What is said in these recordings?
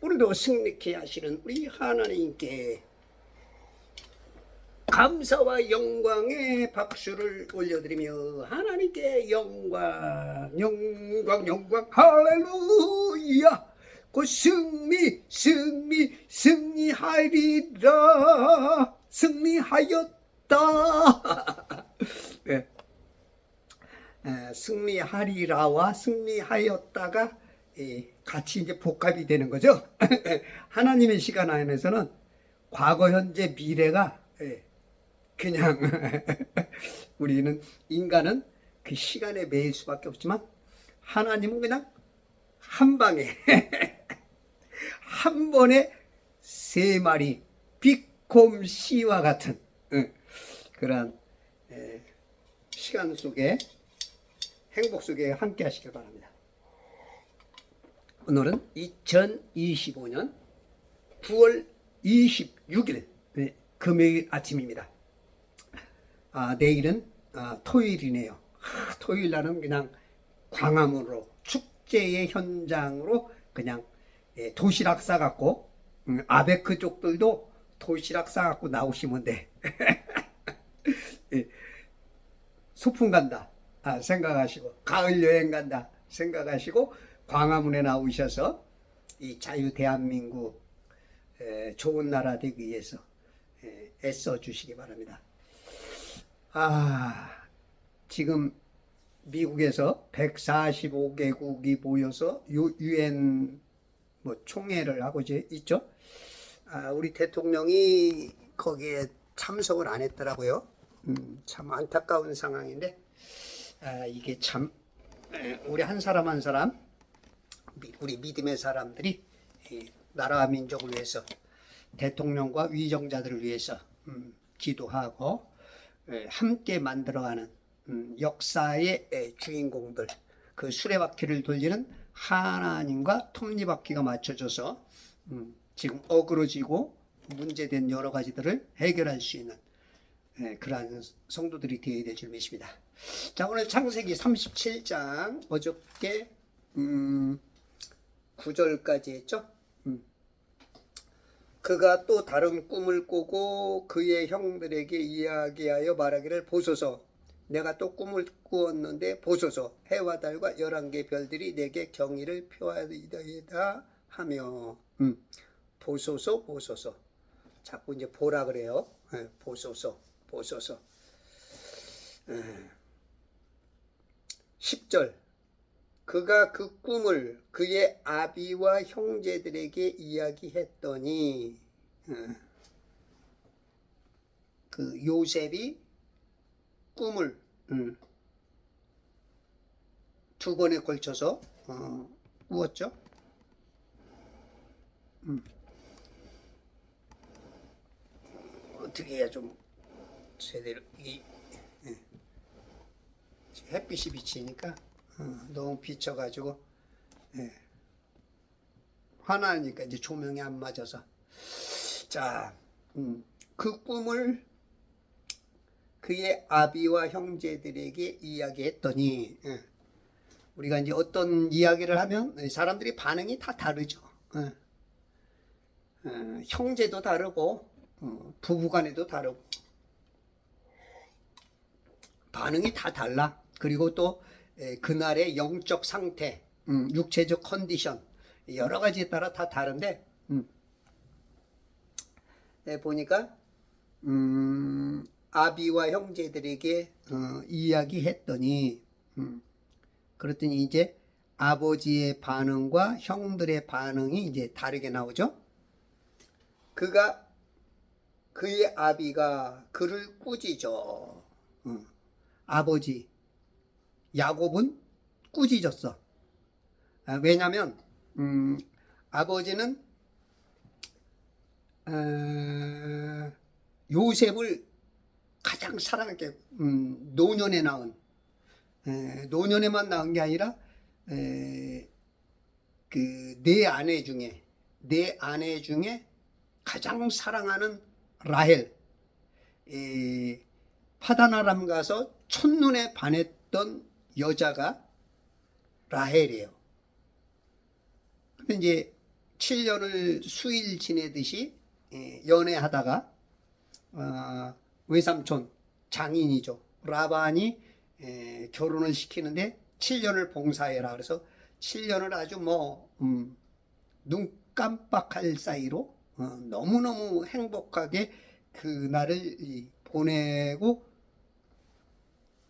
오늘도 승리케 하시는 우리 하나님께 감사와 영광의 박수를 올려드리며 하나님께 영광 할렐루야. 곧 승리하리라. 승리하였다. 네. 승리하리라와 승리하였다가 같이 이제 복합이 되는 거죠. 하나님의 시간 안에서는 과거, 현재, 미래가 그냥 우리는 인간은 그 시간에 매일 수밖에 없지만 하나님은 그냥 한 방에 한 번에 세 마리 비콤씨와 같은 그러한 시간 속에 행복 속에 함께 하시길 바랍니다. 오늘은 2025년 9월 26일 금요일 아침입니다. 내일은 토요일이네요. 토요일 날은 그냥 광화문으로 축제의 현장으로 그냥 도시락 싸갖고 아베크 쪽들도 도시락 싸갖고 나오시면 돼. 소풍 간다 생각하시고 가을 여행 간다 생각하시고 광화문에 나오셔서 이 자유 대한민국 좋은 나라 되기 위해서 애써 주시기 바랍니다. 지금 미국에서 145개국이 모여서 유엔 총회를 하고 있죠. 우리 대통령이 거기에 참석을 안 했더라고요. 참 안타까운 상황인데 이게 참 우리 한 사람 한 사람 우리 믿음의 사람들이 나라와 민족을 위해서 대통령과 위정자들을 위해서 기도하고 함께 만들어가는 역사의 주인공들, 그 수레바퀴를 돌리는 하나님과 톱니바퀴가 맞춰져서 지금 어그러지고 문제된 여러 가지들을 해결할 수 있는 그러한 성도들이 되어야 될 줄 믿습니다. 자, 오늘 창세기 37장 어저께 9절까지 했죠. 그가 또 다른 꿈을 꾸고 그의 형들에게 이야기하여 말하기를 보소서 내가 또 꿈을 꾸었는데 보소서 해와 달과 11개 별들이 내게 경의를 표하리이다 하며 보소서 자꾸 이제 보라 그래요. 보소서 10절 그가 그 꿈을 그의 아비와 형제들에게 이야기했더니 그 요셉이 꿈을 두 번에 걸쳐서 꾸었죠. 어떻게 해야 좀 제대로 햇빛이 비치니까 너무 비쳐가지고 화나니까 이제 조명이 안 맞아서 자, 그 꿈을 그의 아비와 형제들에게 이야기했더니 우리가 이제 어떤 이야기를 하면 사람들이 반응이 다 다르죠. 형제도 다르고 부부간에도 다르고 반응이 다 달라. 그리고 또 그날의 영적 상태, 육체적 컨디션 여러 가지에 따라 다 다른데 보니까 아비와 형제들에게 이야기했더니 그랬더니 이제 아버지의 반응과 형들의 반응이 이제 다르게 나오죠. 그의 아비가 그를 꾸짖어. 아버지 야곱은 꾸짖었어. 왜냐하면 아버지는 요셉을 가장 사랑하게 노년에 낳은 노년에만 낳은 게 아니라 그 네 아내 중에 가장 사랑하는 라헬 파단 아람 가서 첫눈에 반했던 여자가 라헬이에요. 근데 이제 7년을 수일 지내듯이 연애하다가 외삼촌 장인이죠. 라반이 결혼을 시키는데 7년을 봉사해라. 그래서 7년을 아주 눈 깜빡할 사이로 너무너무 행복하게 그날을 보내고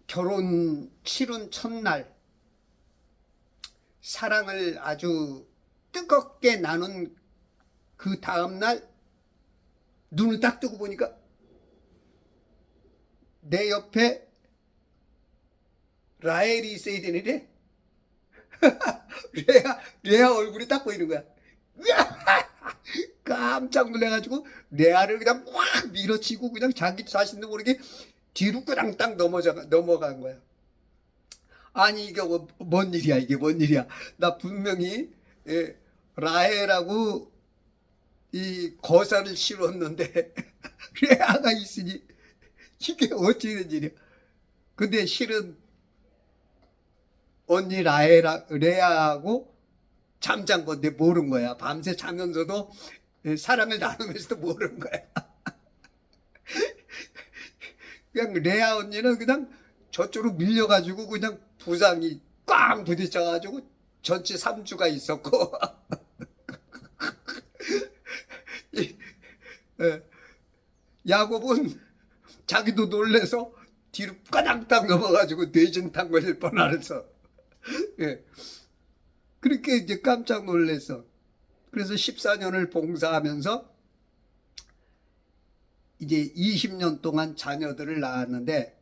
결혼 치룬 첫날 사랑을 아주 뜨겁게 나눈 그 다음날 눈을 딱 뜨고 보니까 내 옆에 라헬이 있어야 되는데 레아 얼굴이 딱 보이는 거야. 깜짝 놀래가지고 레아를 그냥 확 밀어치고 그냥 자기 자신도 모르게 뒤로 그냥 딱 넘어간 거야. 아니 이게 뭔 일이야, 이게 뭔 일이야. 나 분명히 라헬하고 이 거사를 치렀는데 레아가 있으니 이게 어찌 된 일이야. 근데 실은 언니 레아하고 잠잔 건데 모른 거야. 밤새 자면서도 사랑을 나누면서도 모른 거야. 그냥 레아 언니는 그냥 저쪽으로 밀려가지고 그냥 부상이 꽝 부딪혀가지고 전체 3주가 있었고 야곱은 자기도 놀래서 뒤로 까당딱 넘어가지고 뇌진탕 걸릴 뻔하면서 그렇게 이제 깜짝 놀랐어. 그래서 14년을 봉사하면서 이제 20년 동안 자녀들을 낳았는데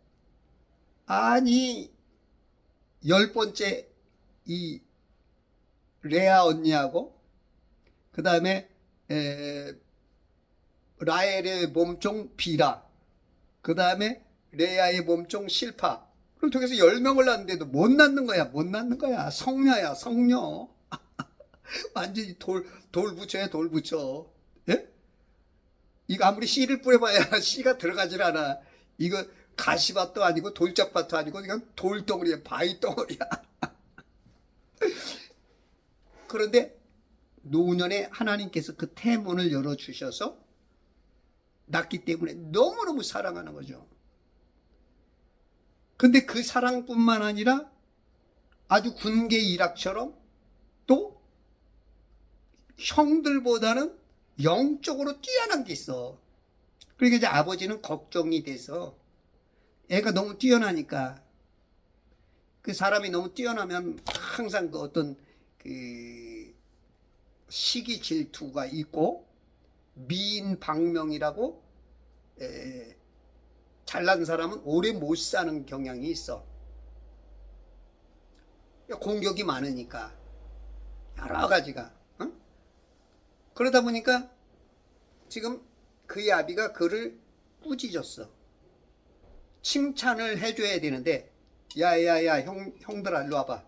아니 10번째 이 레아 언니하고 그 다음에 라헬의 몸종 비라 그 다음에 레아의 몸종 실파 그걸 통해서 10명을 낳았는데도 못 낳는 거야. 못 낳는 거야. 성녀야 성녀. 완전히 돌 붙여야 돌 붙여. 예? 이거 아무리 씨를 뿌려봐야 씨가 들어가질 않아. 이거 가시밭도 아니고 돌짝밭도 아니고 그냥 돌덩어리야. 바위덩어리야. 그런데 노년에 하나님께서 그 태문을 열어주셔서 낳기 때문에 너무너무 사랑하는 거죠. 근데 그 사랑뿐만 아니라 아주 군계 일학처럼 또 형들보다는 영적으로 뛰어난 게 있어. 그러니까 이제 아버지는 걱정이 돼서 애가 너무 뛰어나니까 그 사람이 너무 뛰어나면 항상 그 어떤 그 시기 질투가 있고 미인 방명이라고 잘난 사람은 오래 못 사는 경향이 있어. 공격이 많으니까 여러 가지가. 그러다 보니까 지금 그의 아비가 그를 꾸짖었어. 칭찬을 해줘야 되는데 야야야 형들아 일로 와봐.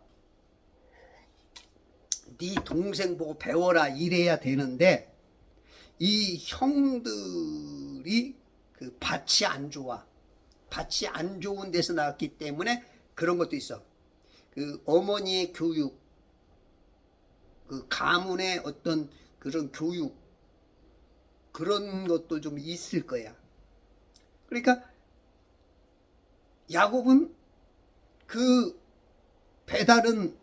네 동생 보고 배워라 이래야 되는데 이 형들이 그 밭이 안 좋아. 밭이 안 좋은 데서 나왔기 때문에 그런 것도 있어. 그 어머니의 교육, 그 가문의 어떤 그런 교육, 그런 것도 좀 있을 거야. 그러니까 야곱은 그 배다른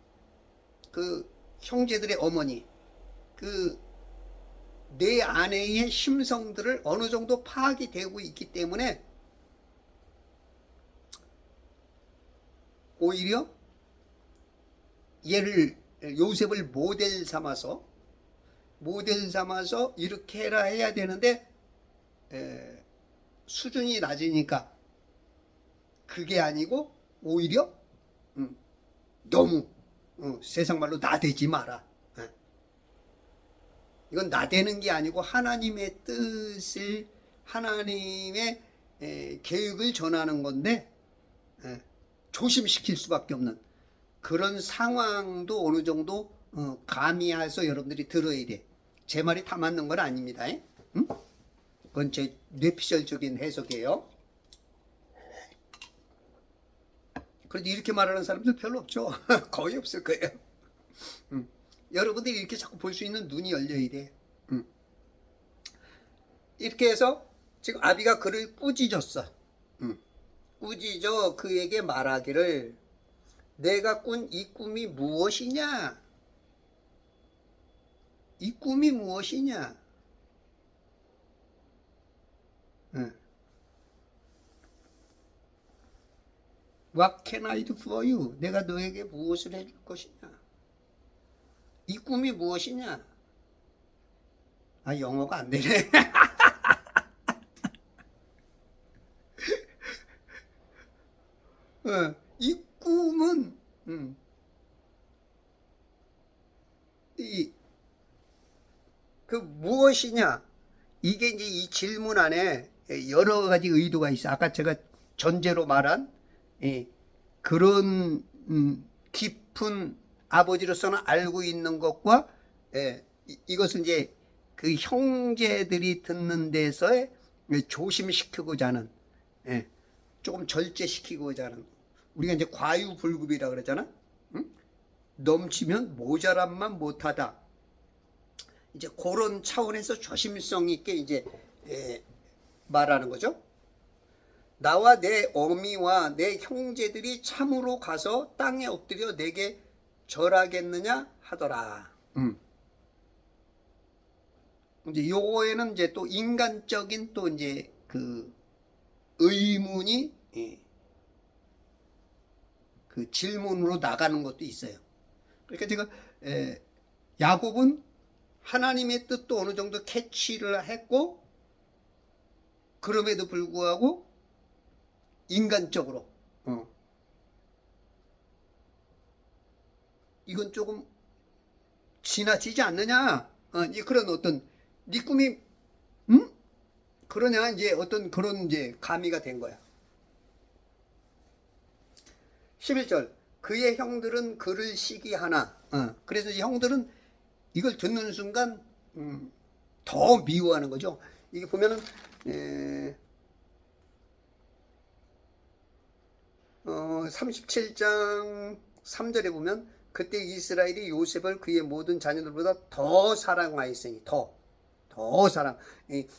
그 형제들의 어머니, 그 내 아내의 심성들을 어느 정도 파악이 되고 있기 때문에 오히려 얘를 요셉을 모델 삼아서 이렇게 해라 해야 되는데 수준이 낮으니까 그게 아니고 오히려 너무 세상 말로 나대지 마라. 이건 나대는 게 아니고 하나님의 뜻을 하나님의 계획을 전하는 건데 조심시킬 수밖에 없는 그런 상황도 어느 정도 가미해서 여러분들이 들어야 돼. 제 말이 다 맞는 건 아닙니다. 응? 그건 제 뇌피셜적인 해석이에요. 그런데 이렇게 말하는 사람들 별로 없죠. 거의 없을 거예요. 여러분들이 이렇게 자꾸 볼 수 있는 눈이 열려야 돼. 이렇게 해서 지금 아비가 그를 꾸짖었어. 꾸짖어 그에게 말하기를 내가 꾼 이 꿈이 무엇이냐? 이 꿈이 무엇이냐? What can I do for you? 내가 너에게 무엇을 해줄 것이냐? 이 꿈이 무엇이냐? 아, 영어가 안 되네. 이 꿈은 그 무엇이냐? 이게 이제 이 질문 안에 여러 가지 의도가 있어. 아까 제가 전제로 말한 그런 깊은 아버지로서는 알고 있는 것과 이것은 이제 그 형제들이 듣는 데서의 조심시키고자 하는 조금 절제시키고자 하는 우리가 이제 과유불급이라 그러잖아. 응? 넘치면 모자람만 못하다. 이제 그런 차원에서 조심성 있게 이제 말하는 거죠. 나와 내 어미와 내 형제들이 참으로 가서 땅에 엎드려 내게 절하겠느냐 하더라. 이제 요거에는 이제 또 인간적인 또 이제 그 의문이 그 질문으로 나가는 것도 있어요. 그러니까 제가 야곱은 하나님의 뜻도 어느 정도 캐치를 했고 그럼에도 불구하고 인간적으로 이건 조금 지나치지 않느냐? 그런 어떤 네 꿈이 그러냐 이제 어떤 그런 이제 가미가 된 거야. 11절 그의 형들은 그를 시기하나 그래서 이 형들은 이걸 듣는 순간 더 미워하는 거죠. 이게 보면은 37장 3절에 보면 그때 이스라엘이 요셉을 그의 모든 자녀들보다 더 사랑하였으니 더 사랑.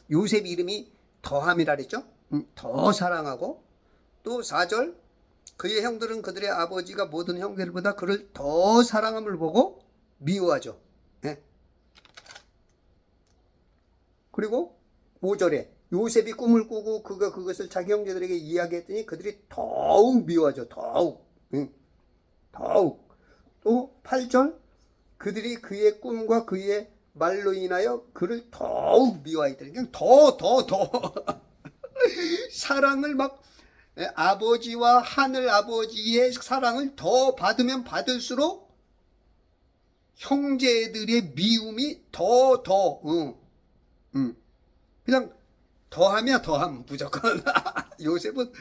요셉 이름이 더함이라 그랬죠. 더 사랑하고 또 4절 그의 형들은 그들의 아버지가 모든 형들보다 그를 더 사랑함을 보고 미워하죠. 그리고 5절에 요셉이 꿈을 꾸고 그가 그것을 자기 형제들에게 이야기했더니 그들이 더욱 미워하죠. 더욱. 또 8절 그들이 그의 꿈과 그의 말로 인하여 그를 더욱 미워하였더니 그냥 더 사랑을 막 아버지와 하늘 아버지의 사랑을 더 받으면 받을수록 형제들의 미움이 더 그냥 더함이야 더함 무조건. 요셉은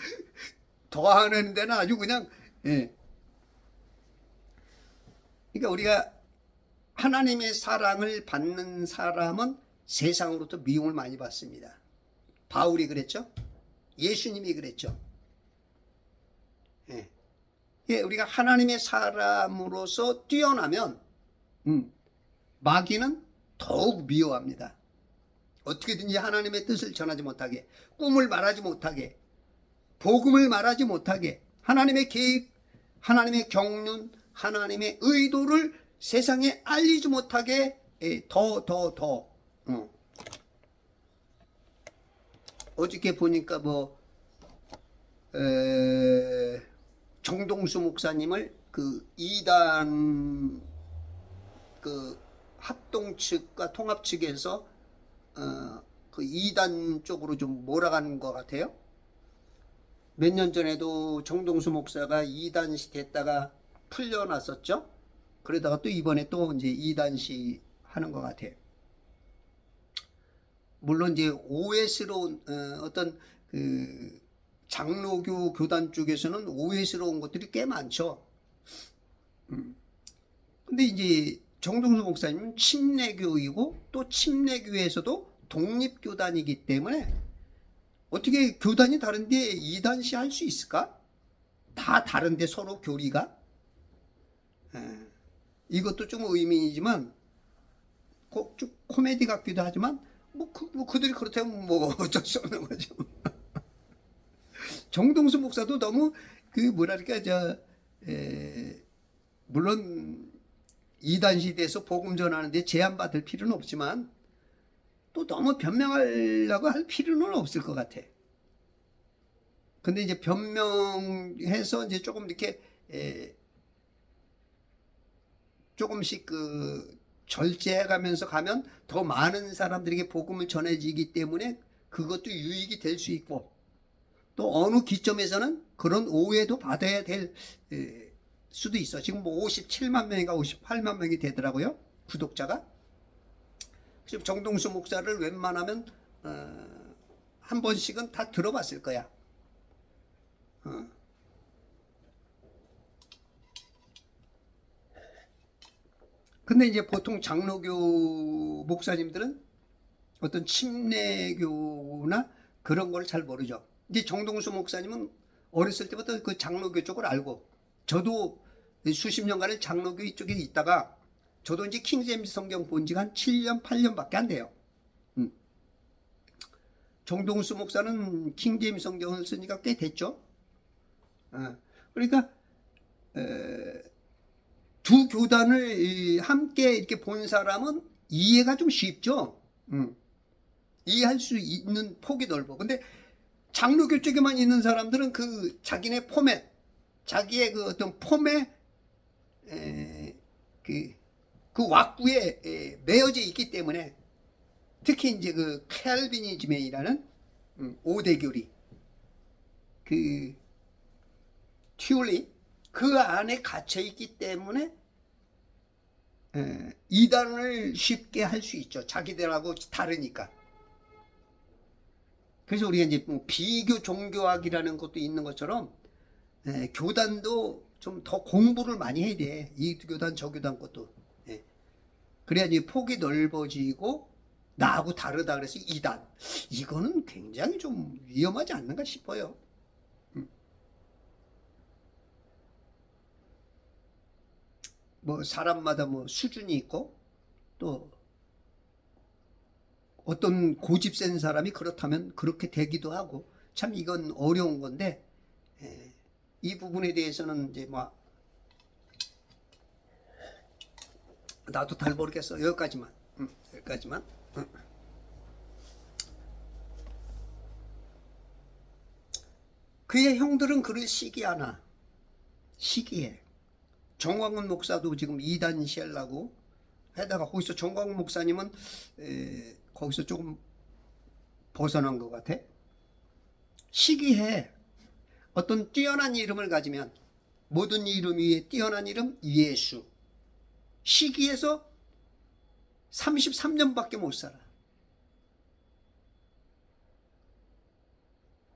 더하는 데는 아주 그냥 그러니까 우리가 하나님의 사랑을 받는 사람은 세상으로부터 미움을 많이 받습니다. 바울이 그랬죠. 예수님이 그랬죠. 우리가 하나님의 사람으로서 뛰어나면 마귀는 더욱 미워합니다. 어떻게든지 하나님의 뜻을 전하지 못하게, 꿈을 말하지 못하게, 복음을 말하지 못하게, 하나님의 계획, 하나님의 경륜, 하나님의 의도를 세상에 알리지 못하게 어저께 보니까 정동수 목사님을 그 이단 그 합동 측과 통합 측에서 그 이단 쪽으로 좀 몰아가는 것 같아요. 몇 년 전에도 정동수 목사가 이단시 됐다가 풀려났었죠. 그러다가 또 이번에 또 이제 이단시 하는 것 같아요. 물론 이제 오해스러운 어떤 그 장로교 교단 쪽에서는 오해스러운 것들이 꽤 많죠. 근데 이제 정동수 목사님은 침례교이고 또 침례교에서도 독립교단이기 때문에 어떻게 교단이 다른데 이단시 할 수 있을까? 다 다른데 서로 교리가. 이것도 좀 의미이지만 좀 코미디 같기도 하지만 그들이 그렇다면 뭐 어쩔 수 없는 거죠. 정동수 목사도 너무 뭐랄까 물론 이단 시대에서 복음 전하는데 제한받을 필요는 없지만 또 너무 변명하려고 할 필요는 없을 것 같아. 근데 이제 변명해서 이제 조금 이렇게 조금씩 절제해가면서 가면 더 많은 사람들에게 복음을 전해지기 때문에 그것도 유익이 될 수 있고, 또 어느 기점에서는 그런 오해도 받아야 될 수도 있어. 지금 뭐 57만 명인가 58만 명이 되더라고요, 구독자가. 지금 정동수 목사를 웬만하면 한 번씩은 다 들어봤을 거야. 근데 이제 보통 장로교 목사님들은 어떤 침례교나 그런 걸 잘 모르죠. 이제 정동수 목사님은 어렸을 때부터 그 장로교 쪽을 알고, 저도 수십 년간을 장로교 이쪽에 있다가 저도 이제 킹제임스 성경 본 지가 한 7년, 8년밖에 안 돼요. 정동수 목사는 킹제임스 성경을 쓰니까 꽤 됐죠. 그러니까 두 교단을 함께 이렇게 본 사람은 이해가 좀 쉽죠. 이해할 수 있는 폭이 넓어. 근데 장로교 쪽에만 있는 사람들은 그 자기네 포맷, 자기의 그 어떤 폼에 그 왁구에 매여져 있기 때문에, 특히 이제 그 캘비니즘이라는 5대 교리, 그 튜리, 그 안에 갇혀 있기 때문에 이단을 쉽게 할 수 있죠. 자기들하고 다르니까. 그래서 우리가 이제 뭐 비교 종교학이라는 것도 있는 것처럼 교단도 좀 더 공부를 많이 해야 돼. 이 교단 저 교단 것도. 그래야지 폭이 넓어지고 나하고 다르다 그래서 이단, 이거는 굉장히 좀 위험하지 않는가 싶어요. 뭐 사람마다 뭐 수준이 있고, 또 어떤 고집 센 사람이 그렇다면 그렇게 되기도 하고, 참 이건 어려운 건데, 이 부분에 대해서는 이제 뭐 나도 잘 모르겠어. 여기까지만. 여기까지만. 그의 형들은 그를 시기하나, 시기해. 정광훈 목사도 지금 이단시하려고 해다가, 거기서 정광훈 목사님은 거기서 조금 벗어난 것 같아. 시기해. 어떤 뛰어난 이름을 가지면, 모든 이름 위에 뛰어난 이름 예수, 시기해서 33년밖에 못 살아.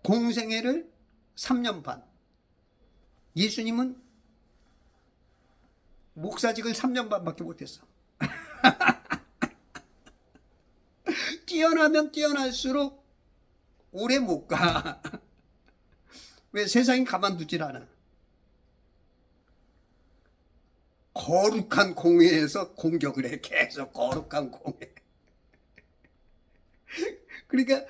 공생애를 3년 반. 예수님은 목사직을 3년 반밖에 못했어. 뛰어나면 뛰어날수록 오래 못 가. 왜? 세상이 가만두질 않아. 거룩한 공회에서 공격을 해. 계속 거룩한 공회. 그러니까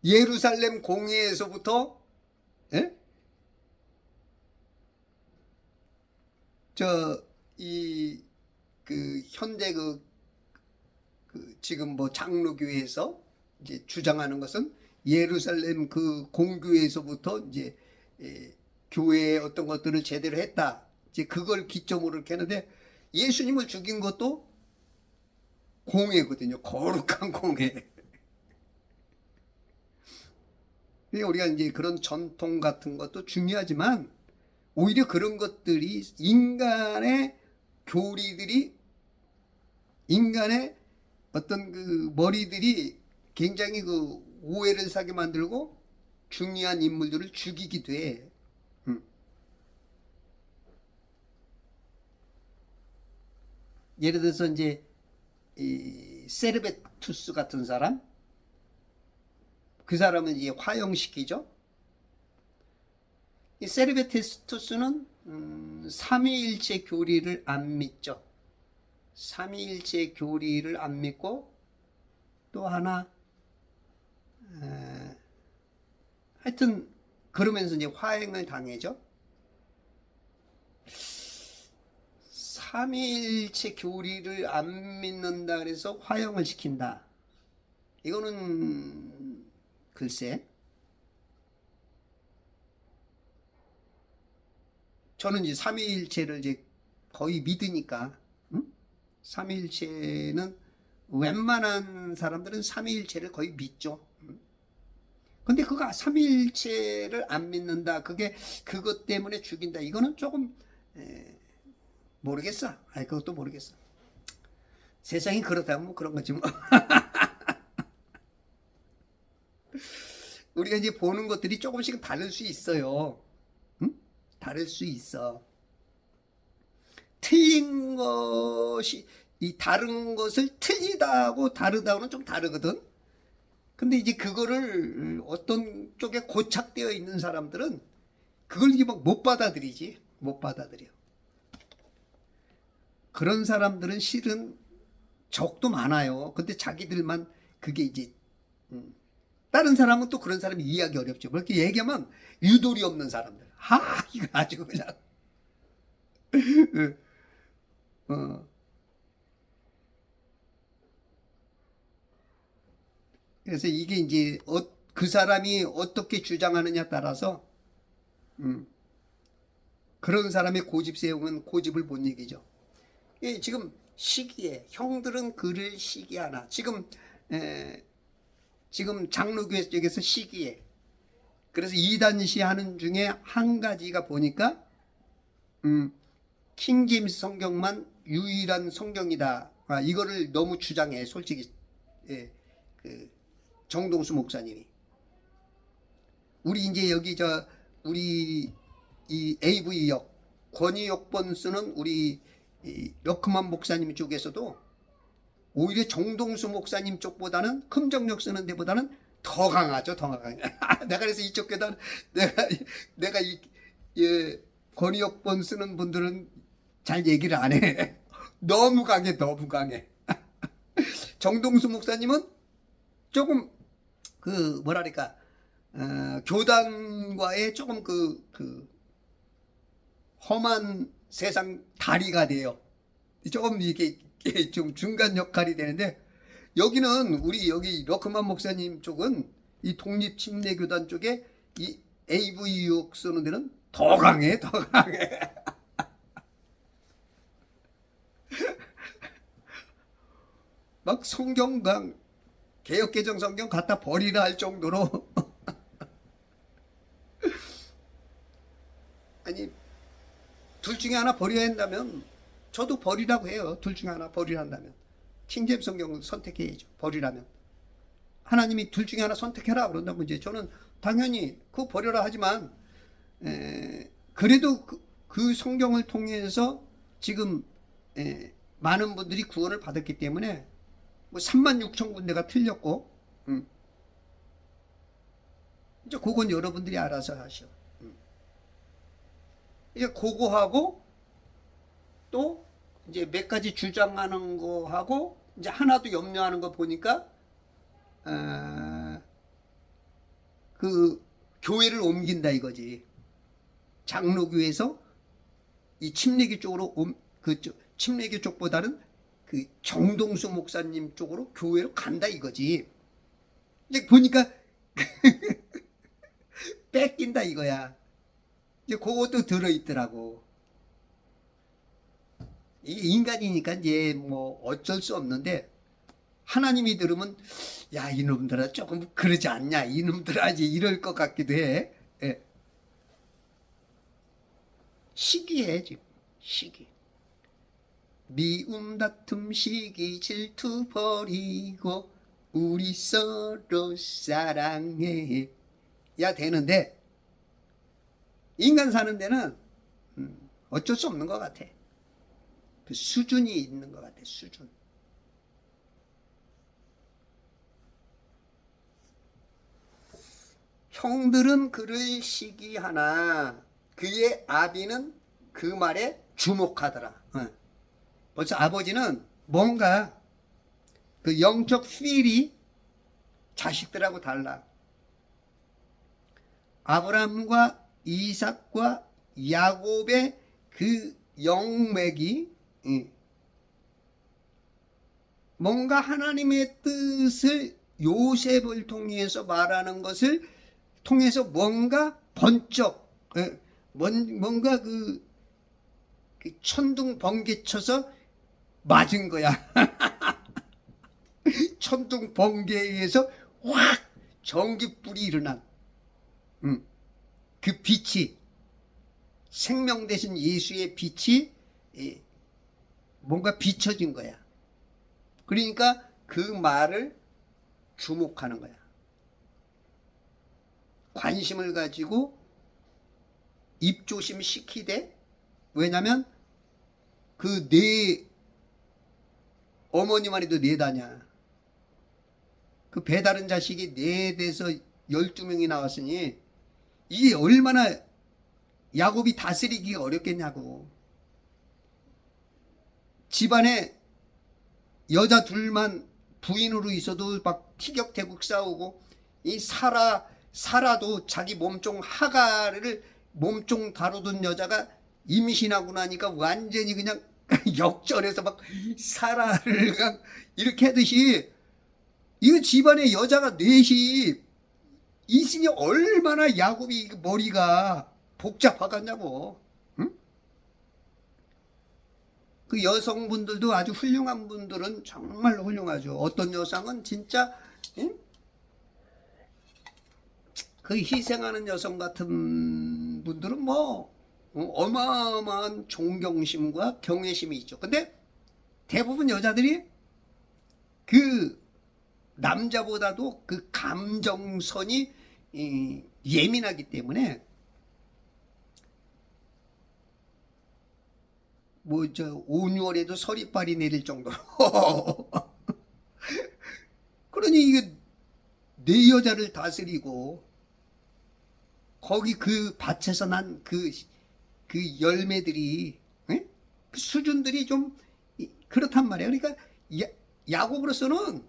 예루살렘 공회에서부터 현대 지금 뭐 장로교회에서 이제 주장하는 것은 예루살렘 그 공교회에서부터 이제 교회의 어떤 것들을 제대로 했다. 이제 그걸 기점으로 이렇게 하는데, 예수님을 죽인 것도 공회거든요. 거룩한 공회. 그러니까 우리가 이제 그런 전통 같은 것도 중요하지만, 오히려 그런 것들이 인간의 교리들이, 인간의 어떤 그 머리들이 굉장히 그 오해를 사게 만들고 중요한 인물들을 죽이기도 해. 예를 들어서 이제 이 세르베투스 같은 사람, 그 사람을 이제 화형시키죠. 이 세르베투스는 삼위일체 교리를 안 믿죠. 삼위일체 교리를 안 믿고 또 하나 하여튼 그러면서 이제 화행을 당해죠. 삼위일체 교리를 안 믿는다 그래서 화형을 시킨다. 이거는 글쎄, 저는 이제 삼위일체를 이제 거의 믿으니까, 삼위일체는 웬만한 사람들은 삼위일체를 거의 믿죠. 근데 그거 삼위일체를 안 믿는다, 그게 그것 때문에 죽인다, 이거는 조금 모르겠어. 그것도 모르겠어. 세상이 그렇다면 뭐 그런 거지 뭐. 우리가 이제 보는 것들이 조금씩은 다를 수 있어요. 응? 다를 수 있어. 틀린 것이, 이 다른 것을 틀리다고 다르다고는 좀 다르거든. 근데 이제 그거를 어떤 쪽에 고착되어 있는 사람들은 그걸 이게 막 못 받아들이지. 못 받아들여. 그런 사람들은 실은 적도 많아요. 근데 자기들만 그게 이제 다른 사람은 또 그런 사람이 이해하기 어렵죠. 그렇게 얘기하면 유도리 없는 사람들. 이거 아주 그냥 그래서 이게 이제 그 사람이 어떻게 주장하느냐 따라서 그런 사람의 고집 세우면 고집을 못 얘기죠. 지금 시기에 형들은 글을 시기하나 지금 장로교회 쪽에서 시기에 그래서 이단시 하는 중에 한 가지가 보니까 킹제임스 성경만 유일한 성경이다. 이거를 너무 주장해 솔직히. 그 정동수 목사님이 우리 이제 여기 우리 이 AV역 권위역번 쓰는 우리 러크만 목사님 쪽에서도 오히려 정동수 목사님 쪽보다는 금정역 쓰는 데보다는 더 강하죠. 더 강해. 내가 그래서 이쪽 교단 내가 권위역번 쓰는 분들은 잘 얘기를 안 해. 너무 강해. 너무 강해. 정동수 목사님은 조금 뭐랄까 교단과의 조금 험한 세상 다리가 돼요. 조금 이게 좀 중간 역할이 되는데 여기는 우리 여기 러크만 목사님 쪽은 이 독립 침례 교단 쪽에 이 AV육 쓰는 데는 더 강해. 더 강해. 막 성경강 개역개정 성경 갖다 버리라 할 정도로 아니 둘 중에 하나 버려야 한다면 저도 버리라고 해요. 둘 중에 하나 버리라 한다면 킹제임스 성경을 선택해야죠. 버리라면 하나님이 둘 중에 하나 선택해라 그런다면 이제 저는 당연히 그거 버려라 하지만 그래도 그 성경을 통해서 지금 많은 분들이 구원을 받았기 때문에 뭐 36,000군데가 틀렸고 이제 그건 여러분들이 알아서 하셔. 이제 그거하고 또 이제 몇 가지 주장하는 거 하고 이제 하나도 염려하는 거 보니까 그 교회를 옮긴다 이거지. 장로교에서 이 침례교 쪽으로 침례교 쪽보다는 그 정동수 목사님 쪽으로 교회로 간다 이거지. 이제 보니까 뺏긴다 이거야. 이제 그것도 들어있더라고. 이게 인간이니까 이제 뭐 어쩔 수 없는데 하나님이 들으면 야 이놈들아 조금 그러지 않냐 이놈들아 이제 이럴 것 같기도 해. 시기해 지금 시기. 미움 다툼 시기 질투 버리고 우리 서로 사랑해 야 되는데 인간 사는 데는 어쩔 수 없는 것 같아. 그 수준이 있는 것 같아. 수준. 형들은 그를 시기하나 그의 아비는 그 말에 주목하더라. 벌써 아버지는 뭔가 그 영적 필이 자식들하고 달라. 아브라함과 이삭과 야곱의 그 영맥이 뭔가 하나님의 뜻을 요셉을 통해서 말하는 것을 통해서 뭔가 번쩍 뭔가 그 천둥 번개 쳐서 맞은 거야. 천둥 번개에 의해서 확 전기불이 일어난 그 빛이, 생명 대신 예수의 빛이 뭔가 비춰진 거야. 그러니까 그 말을 주목하는 거야. 관심을 가지고 입조심 시키되, 왜냐면 그 네 어머니만 해도 네다냐. 그 배다른 자식이 4대에서 12명이 나왔으니 이게 얼마나 야곱이 다스리기가 어렵겠냐고. 집안에 여자 둘만 부인으로 있어도 막 티격태격 싸우고, 이 사라도 자기 몸종 하가를 몸종 다루던 여자가 임신하고 나니까 완전히 그냥 역전해서 막 사라를 그냥 이렇게 하듯이, 이거 집안에 여자가 넷이 있으니 얼마나 야곱이 머리가 복잡하겠냐고. 응? 그 여성분들도 아주 훌륭한 분들은 정말 훌륭하죠. 어떤 여성은 진짜 그 희생하는 여성 같은 분들은 뭐 어마어마한 존경심과 경외심이 있죠. 근데 대부분 여자들이 그 남자보다도 그 감정선이 예민하기 때문에 뭐 저 5,6월에도 서리빨이 내릴 정도로 그러니 이게 내 여자를 다스리고 거기 그 밭에서 난 그 열매들이 그 수준들이 좀 그렇단 말이에요. 그러니까 야곱으로서는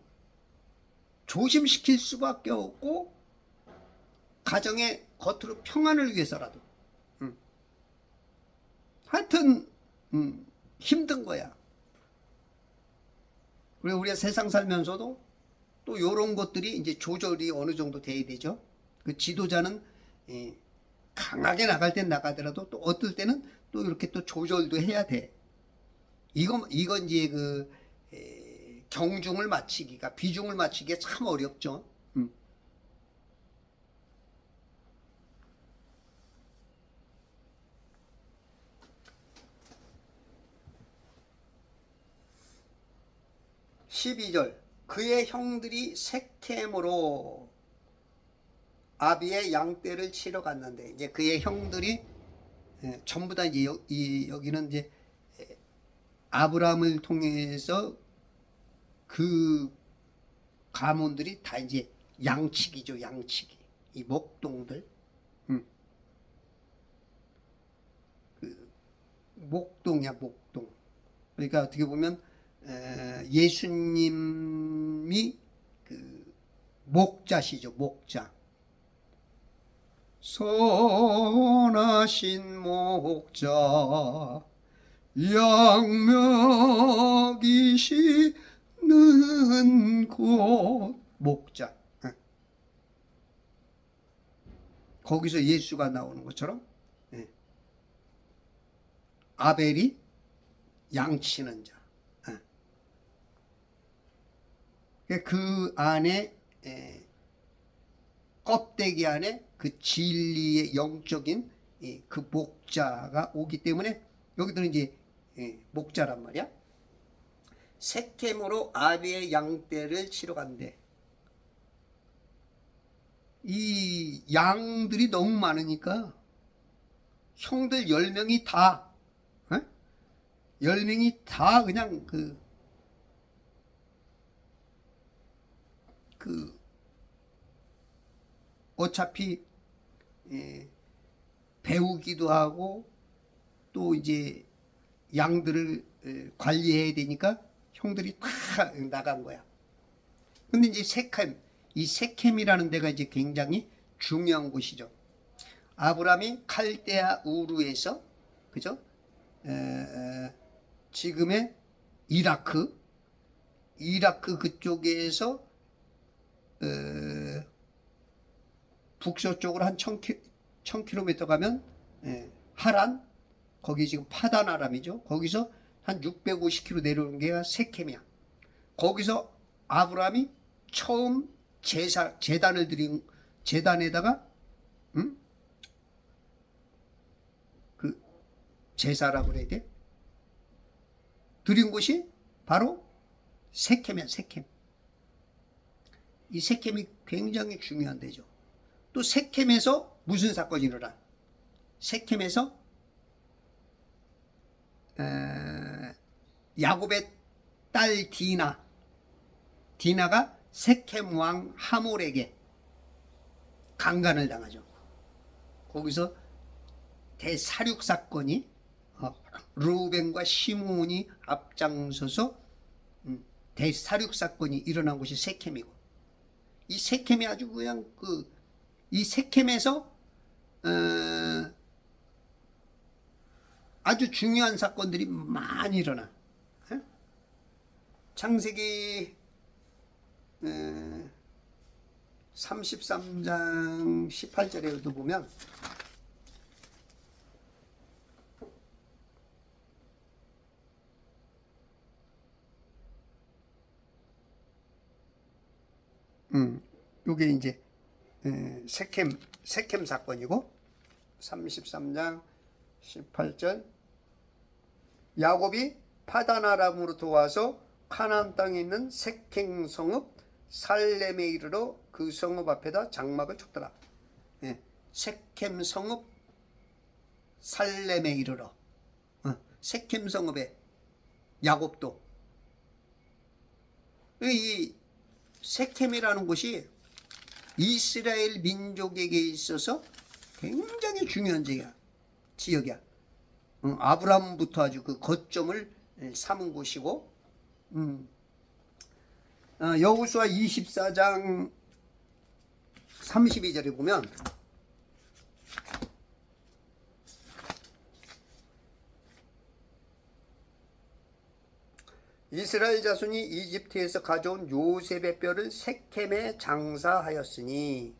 조심시킬 수밖에 없고, 가정의 겉으로 평안을 위해서라도 하여튼 힘든 거야. 그리고 우리가 세상 살면서도 또 이런 것들이 이제 조절이 어느 정도 돼야 되죠. 그 지도자는 강하게 나갈 땐 나가더라도 또 어떨 때는 또 이렇게 또 조절도 해야 돼. 이건 이제 그 경중을 맞추기가, 비중을 맞추기가 참 어렵죠. 12절, 그의 형들이 섹겜으로 아비의 양떼를 치러 갔는데, 이제 그의 형들이 전부 다 이제 여기는 이제 아브라함을 통해서 그 가문들이 다 이제 양치기죠. 양치기. 이 목동들. 그 목동이야, 목동. 그러니까 어떻게 보면 예수님이 그 목자시죠. 목자. 선하신 목자 양 먹이시는 곳. 목자. 거기서 예수가 나오는 것처럼 아벨이 양치는 자. 그 안에 껍데기 안에 그 진리의 영적인 그 목자가 오기 때문에 여기들은 이제 목자란 말이야. 섹겜으로 아비의 양떼를 치러 간대. 이 양들이 너무 많으니까 형들 10명이 다 10명이 다 그냥 어차피 배우기도 하고 또 이제 양들을 관리해야 되니까 형들이 다 나간 거야. 근데 이제 이 세켐이라는 데가 이제 굉장히 중요한 곳이죠. 아브라함이 칼데아 우르에서, 그죠? 지금의 이라크 그쪽에서 북서쪽으로 한 1000km 가면 하란, 거기 지금 파단 아람이죠. 거기서 한 650km 내려오는 게 세켐이야. 거기서 아브라함이 처음 제단을 드린, 제단에다가 그 제사라고 그래야 돼? 드린 곳이 바로 세켐이야, 세켐. 이 세켐이 굉장히 중요한 데죠. 또 세켐에서 무슨 사건이 일어나? 세켐에서 야곱의 딸 디나가 세켐 왕 하몰에게 강간을 당하죠. 거기서 대사륙 사건이 르우벤과 시므온이 앞장서서 대사륙 사건이 일어난 곳이 세켐이고, 이 세켐이 아주 그냥 이 세켐에서 아주 중요한 사건들이 많이 일어나. 창세기 33장 18절에도 보면 요게 이제 세켐 사건이고, 33장 18절, 야곱이 파다나람으로부터 와서 카나안 땅에 있는 세켐 성읍 살렘에 이르러 그 성읍 앞에다 장막을 쳤더라. 세켐 성읍 살렘에 이르러, 세켐 성읍에 야곱도, 이 세켐이라는 곳이 이스라엘 민족에게 있어서 굉장히 중요한 지역이야. 아브라함부터 아주 그 거점을 삼은 곳이고, 여호수아 24장 32절에 보면 이스라엘 자손이 이집트에서 가져온 요셉의 뼈를 세켐에 장사하였으니,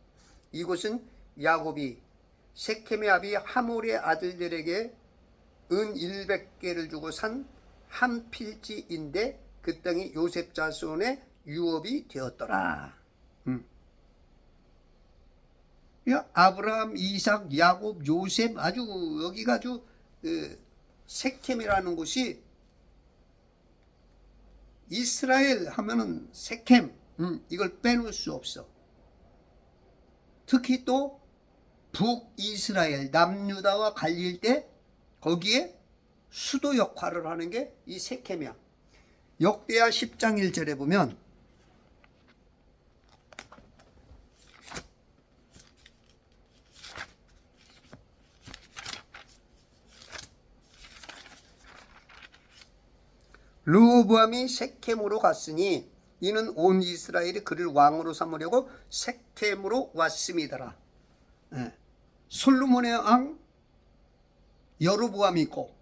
이곳은 야곱이 세켐의 아비 하몰의 아들들에게 은 100개를 주고 산 한 필지인데 그 땅이 요셉 자손의 유업이 되었더라. 아브라함, 이삭, 야곱, 요셉, 아주 여기가 아주 세켐이라는 곳이, 이스라엘 하면은 세켐, 이걸 빼놓을 수 없어. 특히 또 북이스라엘, 남유다와 갈릴 때 거기에 수도 역할을 하는 게 이 세켐이야. 역대하 10장 1절에 보면 르호보암이 세켐으로 갔으니 이는 온 이스라엘이 그를 왕으로 삼으려고 세켐으로 왔음이더라. 솔로몬의 왕 여로보암이 있고,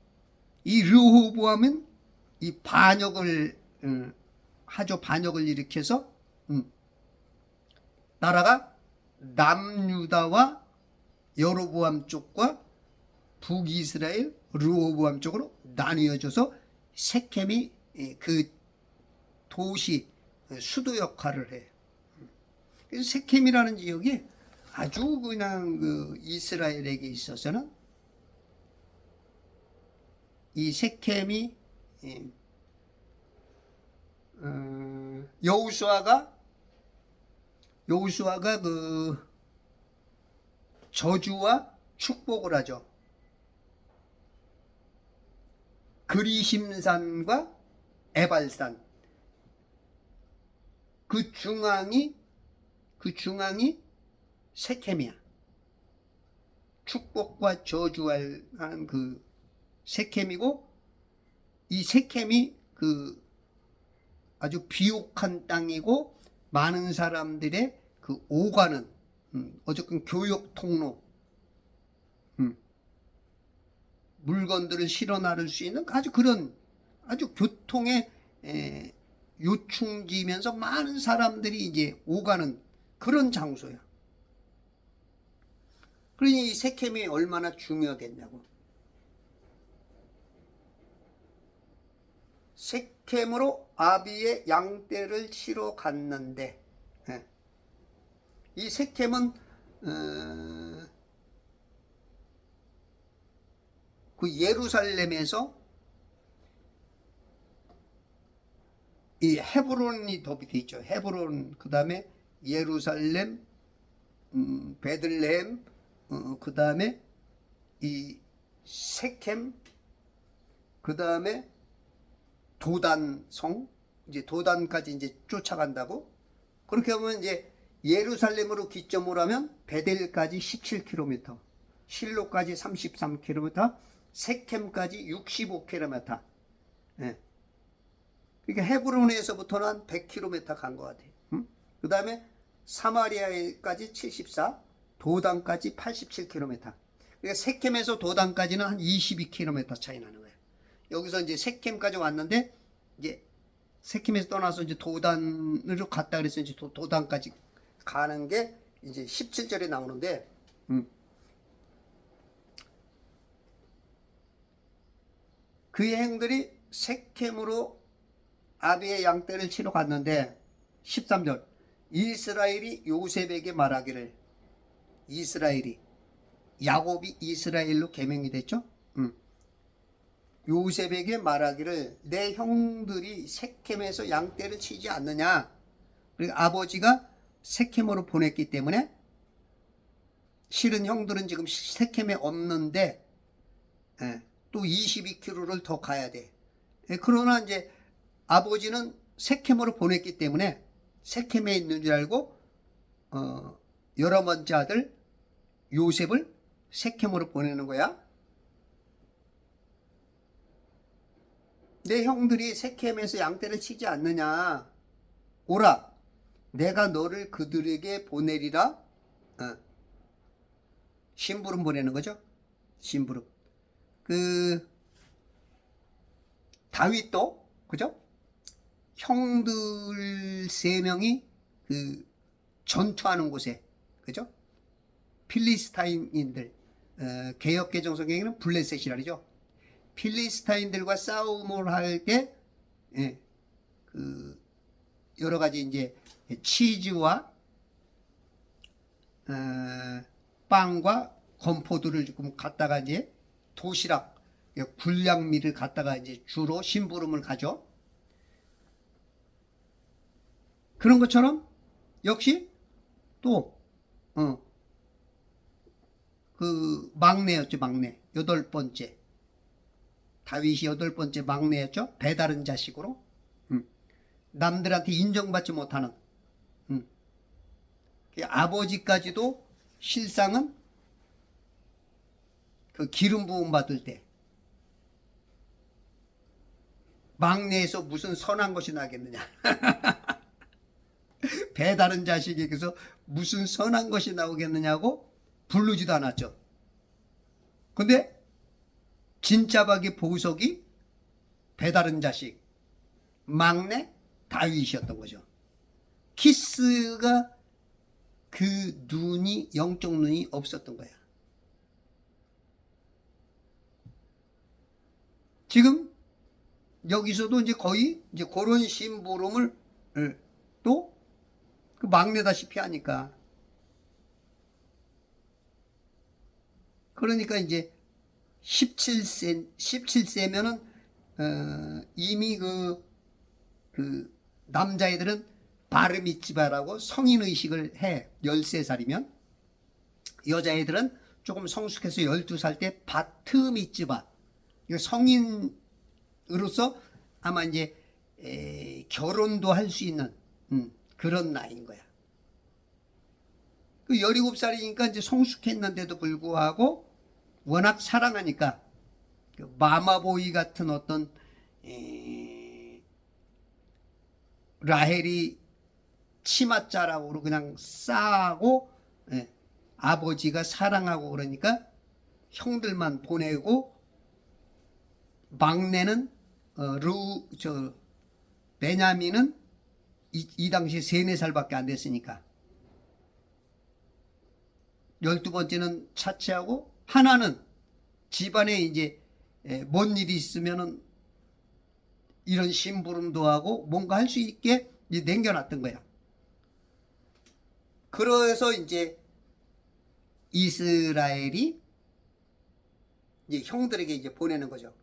이 르호보암은 이 반역을 반역을 일으켜서 나라가 남유다와 여로보암 쪽과 북이스라엘 르호보암 쪽으로 나뉘어져서 세켐이 그 도시 수도 역할을 해. 그래서 세켐이라는 지역이 아주 그냥 그 이스라엘에게 있어서는 이 세켐이 여호수아가 그 저주와 축복을 하죠. 그리심산과 에발산, 그 중앙이 세켐이야. 축복과 저주하는 그 세켐이고, 이 세켐이 그 아주 비옥한 땅이고 많은 사람들의 그 오가는 어쨌든 교역 통로, 물건들을 실어 나를 수 있는 아주 그런 아주 교통의 요충지면서 많은 사람들이 이제 오가는 그런 장소야. 그러니 이 세켐이 얼마나 중요하겠냐고. 세켐으로 아비의 양떼를 치러 갔는데, 이 세켐은 그 예루살렘에서 이 헤브론이 더비돼 있죠. 헤브론, 그 다음에 예루살렘, 베들레헴, 그 다음에 이 세켐, 그 다음에 도단성, 이제 도단까지 이제 쫓아간다고. 그렇게 하면 이제 예루살렘으로 기점으로 하면 베델까지 17km, 실로까지 33km, 세켐까지 65km. 예. 그러니까 헤브론에서부터는 한 100km 간 것 같아요. 그 다음에 사마리아까지 74, 도단까지 87km. 그러니까 세켐에서 도단까지는 한 22km 차이 나는 거예요. 여기서 이제 세켐까지 왔는데, 이제 세켐에서 떠나서 이제 도단으로 갔다 그래서 이제 도단까지 가는 게 이제 17절에 나오는데, 그의 행들이 세켐으로 아비의 양떼를 치러 갔는데, 13절, 이스라엘이 요셉에게 말하기를, 이스라엘이, 야곱이 이스라엘로 개명이 됐죠. 요셉에게 말하기를, 내 형들이 세켐에서 양떼를 치지 않느냐. 그리고 아버지가 세켐으로 보냈기 때문에, 실은 형들은 지금 세켐에 없는데 또 22km를 더 가야 돼. 그러나 이제 아버지는 세켐으로 보냈기 때문에 세켐에 있는 줄 알고 여러 번째 아들 요셉을 세켐으로 보내는 거야. 내 형들이 세켐에서 양떼를 치지 않느냐. 오라, 내가 너를 그들에게 보내리라. 심부름 보내는 거죠. 심부름. 그 다윗도 그죠? 형들 3명이 그 전투하는 곳에, 그죠? 필리스타인인들, 개역개정 성경에는 블레셋이라 그러죠. 필리스타인들과 싸움을 할 때, 그 여러 가지 이제 치즈와 빵과 건포도를 조금 갖다가 이제 도시락, 군량미를 갖다가 이제 주로 심부름을 가죠. 그런 것처럼 역시 또 그 막내였죠. 막내 8번째 다윗이 8번째 막내였죠. 배다른 자식으로 남들한테 인정받지 못하는 아버지까지도 실상은 그 기름 부음 받을 때 막내에서 무슨 선한 것이 나겠느냐. 배다른 자식에게서 무슨 선한 것이 나오겠느냐고 부르지도 않았죠. 근데 진짜박이 보석이 배다른 자식 막내 다윗이었던 거죠. 키스가 그 눈이, 영적 눈이 없었던 거야. 지금 여기서도 이제 거의 이제 그런 심부름을 또 그 막내다시피 하니까, 그러니까 이제 17세면은 이미 그 남자애들은 바르미츠바라고 성인의식을 해. 13살이면. 여자애들은 조금 성숙해서 12살 때 바트미츠바, 성인으로서 아마 이제 결혼도 할 수 있는 그런 나이인 거야. 그 17살이니까 이제 성숙했는데도 불구하고 워낙 사랑하니까 그 마마보이 같은 어떤 라헬이 치맛자락으로 그냥 싸고 아버지가 사랑하고 그러니까 형들만 보내고 막내는 베냐민은 이 당시에 3, 4살밖에 안 됐으니까 12번째는 차치하고 하나는 집안에 이제 뭔 일이 있으면은 이런 심부름도 하고 뭔가 할 수 있게 이제 남겨놨던 거야. 그래서 이제 이스라엘이 이제 형들에게 이제 보내는 거죠.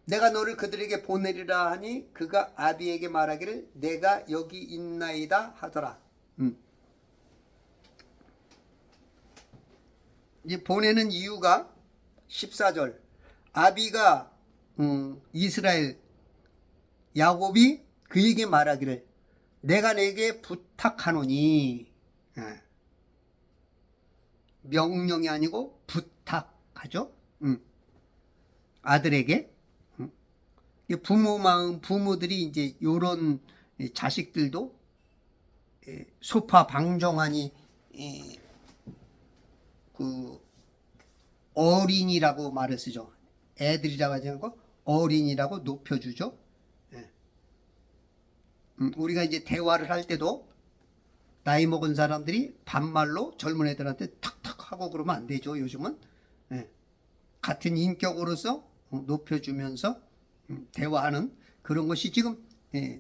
내가 너를 그들에게 보내리라 하니 그가 아비에게 말하기를 내가 여기 있나이다 하더라. 이제 보내는 이유가 14절 아비가 이스라엘 야곱이 그에게 말하기를 내가 내게 부탁하노니 명령이 아니고 부탁하죠. 아들에게 부모 마음 부모들이 이제 요런 자식들도 소파 방종하니 그 어린이라고 말을 쓰죠. 애들이라고 하지 않고 어린이라고 높여주죠. 우리가 이제 대화를 할 때도 나이 먹은 사람들이 반말로 젊은 애들한테 탁탁 하고 그러면 안 되죠. 요즘은 같은 인격으로서 높여주면서 대화하는 그런 것이 지금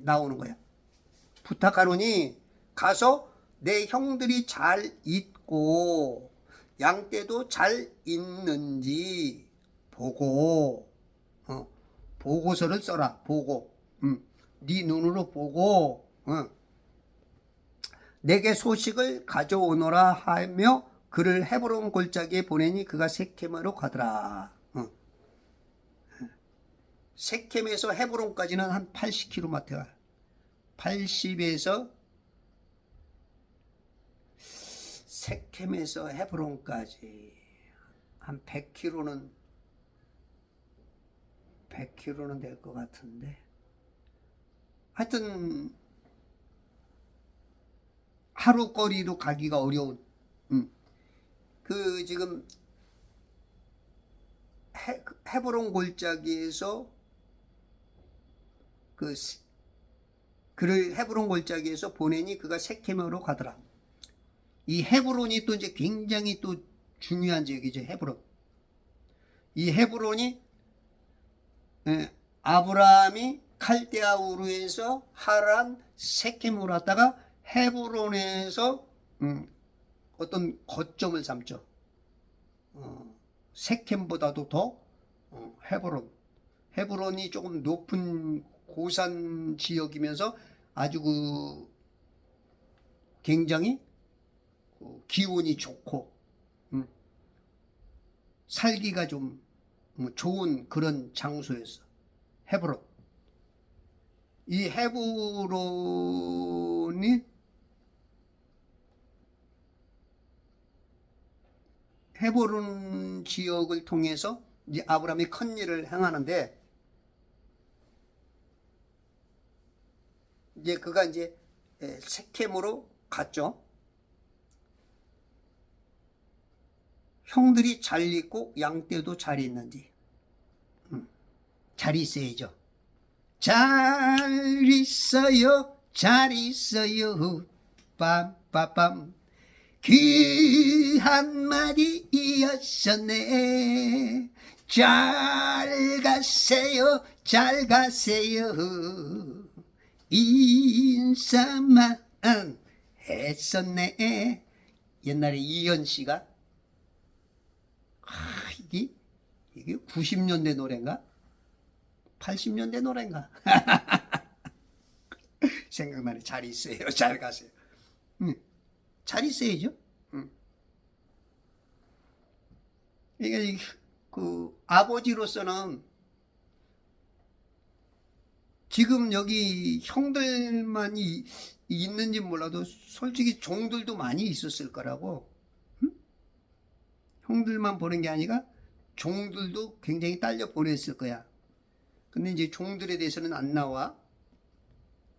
나오는 거야. 부탁하노니 가서 내 형들이 잘 있고 양떼도 잘 있는지 보고 보고서를 써라. 보고 네 눈으로 보고 내게 소식을 가져오너라 하며 그를 헤브론 골짜기에 보내니 그가 세켐으로 가더라. 세켐에서 헤브론까지는 한 80km. 80에서 세켐에서 헤브론까지 한 100km는 될 것 같은데 하여튼 하루 거리로 가기가 어려운 그 지금 헤브론 골짜기에서 그를 헤브론 골짜기에서 보내니 그가 세켐으로 가더라. 이 헤브론이 또 이제 굉장히 또 중요한 지역이죠. 헤브론. 이 헤브론이 아브라함이 칼데아 우르에서 하란 세켐으로 왔다가 헤브론에서 어떤 거점을 삼죠. 세켐보다도 더 헤브론이 조금 높은 고산 지역이면서 아주 굉장히 기온이 좋고 살기가 좀 좋은 그런 장소였어. 헤브론. 이 헤브론 지역을 통해서 이제 아브라함이 큰 일을 행하는데 이제 그가 이제 세켐으로 갔죠. 형들이 잘 있고 양떼도 잘 있는지 잘 있어야죠. 잘 있어요, 잘 있어요, 빰빰빰. 귀 한마디 이었었네. 잘 가세요, 잘 가세요. 인사만 했었네. 옛날에 이현 씨가 이게 90년대 노래인가? 80년대 노래인가? 생각나네. 잘 있어요. 잘 가세요. 잘 있어야죠. 이게 그 아버지로서는 지금 여기 형들만이 있는지 몰라도 솔직히 종들도 많이 있었을 거라고. 형들만 보낸 게 아니라 종들도 굉장히 딸려 보냈을 거야. 근데 이제 종들에 대해서는 안 나와.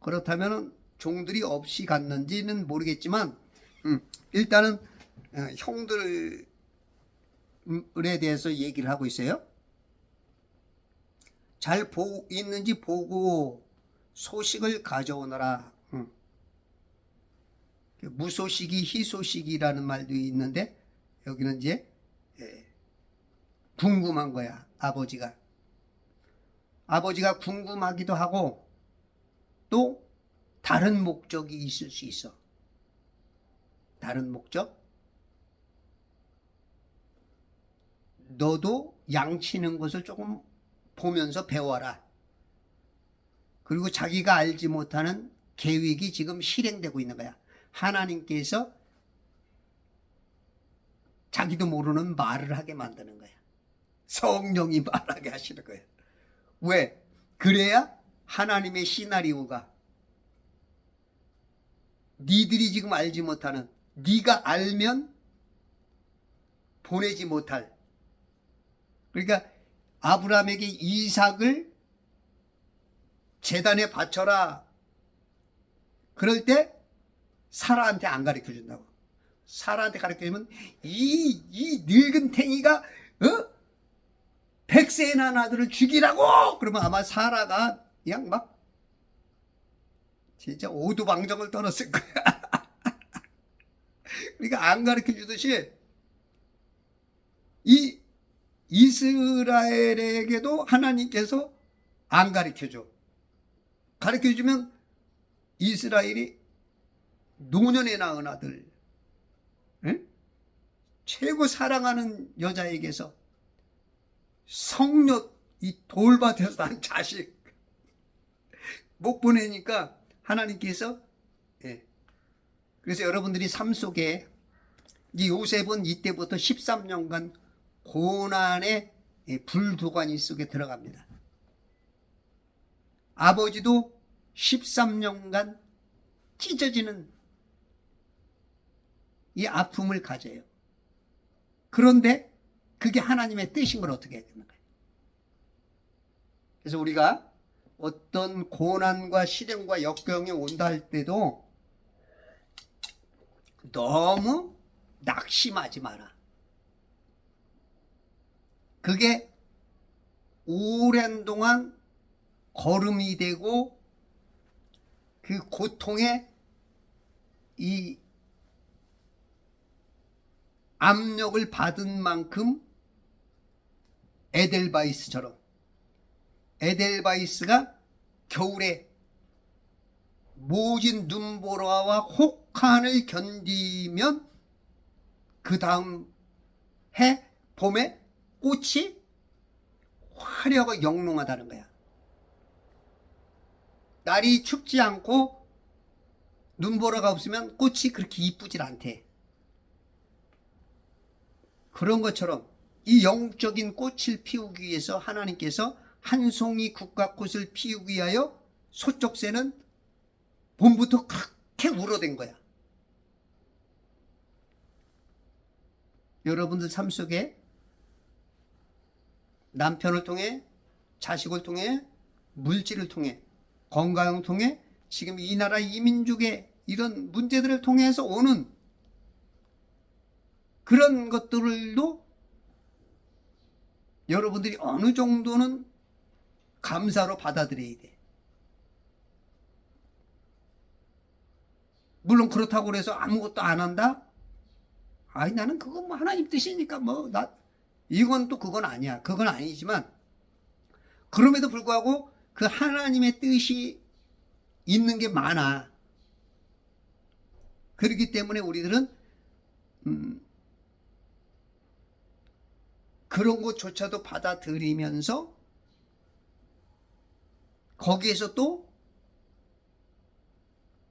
그렇다면 종들이 없이 갔는지는 모르겠지만 일단은 형들에 대해서 얘기를 하고 있어요. 잘 있는지 보고 소식을 가져오너라. 무소식이 희소식이라는 말도 있는데 여기는 이제 궁금한 거야. 아버지가 궁금하기도 하고 또 다른 목적이 있을 수 있어. 다른 목적? 너도 양치는 것을 조금 보면서 배워라. 그리고 자기가 알지 못하는 계획이 지금 실행되고 있는 거야. 하나님께서 자기도 모르는 말을 하게 만드는 거야. 성령이 말하게 하시는 거야. 왜? 그래야 하나님의 시나리오가 니들이 지금 알지 못하는, 네가 알면 보내지 못할, 그러니까 아브라함에게 이삭을 제단에 바쳐라. 그럴 때 사라한테 안 가르쳐 준다고. 사라한테 가르쳐 주면 이 늙은 탱이가 100세에 난 아들을 죽이라고. 그러면 아마 사라가 그냥 막 진짜 오두방정을 떨었을 거야. 그러니까 안 가르쳐 주듯이 이 이스라엘에게도 하나님께서 안 가르쳐 줘. 가르쳐 주면 이스라엘이 노년에 낳은 아들, 최고 사랑하는 여자에게서 성녀, 이 돌밭에서 난 자식 못 보내니까 하나님께서 그래서 여러분들이 삶 속에 이 요셉은 이때부터 13년간 고난의 불도가니 속에 들어갑니다. 아버지도 13년간 찢어지는 이 아픔을 가져요. 그런데 그게 하나님의 뜻인 걸 어떻게 해야 되는 거예요? 그래서 우리가 어떤 고난과 시련과 역경이 온다 할 때도 너무 낙심하지 마라. 그게 오랜 동안 걸음이 되고 그 고통에 이 압력을 받은 만큼 에델바이스처럼 에델바이스가 겨울에 모진 눈보라와 혹한을 견디면 그 다음 해 봄에 꽃이 화려하고 영롱하다는 거야. 날이 춥지 않고 눈보라가 없으면 꽃이 그렇게 이쁘질 않대. 그런 것처럼 이 영적인 꽃을 피우기 위해서 하나님께서 한 송이 국화꽃을 피우기 위하여 소쩍새는 봄부터 그렇게 울어댄 거야. 여러분들 삶 속에 남편을 통해, 자식을 통해, 물질을 통해, 건강을 통해, 지금 이 나라 이민족의 이런 문제들을 통해서 오는 그런 것들도 여러분들이 어느 정도는 감사로 받아들여야 돼. 물론 그렇다고 해서 아무것도 안 한다? 아이, 나는 그거 뭐 하나님 뜻이니까 이건 또 그건 아니야. 그건 아니지만, 그럼에도 불구하고 그 하나님의 뜻이 있는 게 많아. 그렇기 때문에 우리들은 그런 것조차도 받아들이면서 거기에서 또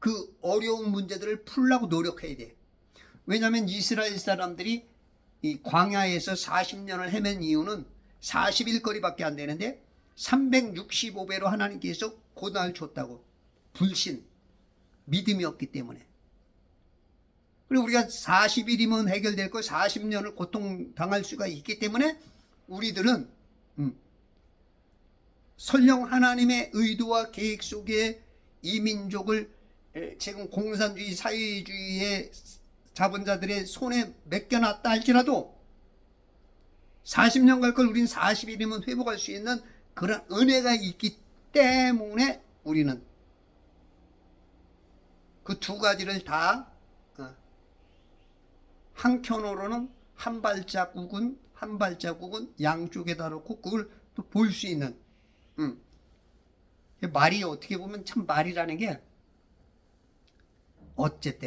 그 어려운 문제들을 풀려고 노력해야 돼. 왜냐하면 이스라엘 사람들이 이 광야에서 40년을 헤맨 이유는 40일거리밖에 안 되는데 365배로 하나님께서 고난을 줬다고. 불신, 믿음이 없기 때문에. 그리고 우리가 40일이면 해결될 거 40년을 고통당할 수가 있기 때문에 우리들은 설령 하나님의 의도와 계획 속에 이 민족을 지금 공산주의 사회주의의 자본자들의 손에 맡겨놨다 할지라도 40년 갈 걸 우리는 40일이면 회복할 수 있는 그런 은혜가 있기 때문에 우리는 그 두 가지를 다 한켠으로는 한 발자국은 양쪽에다 놓고 그걸 또 볼 수 있는 말이 어떻게 보면 참 말이라는 게 어떨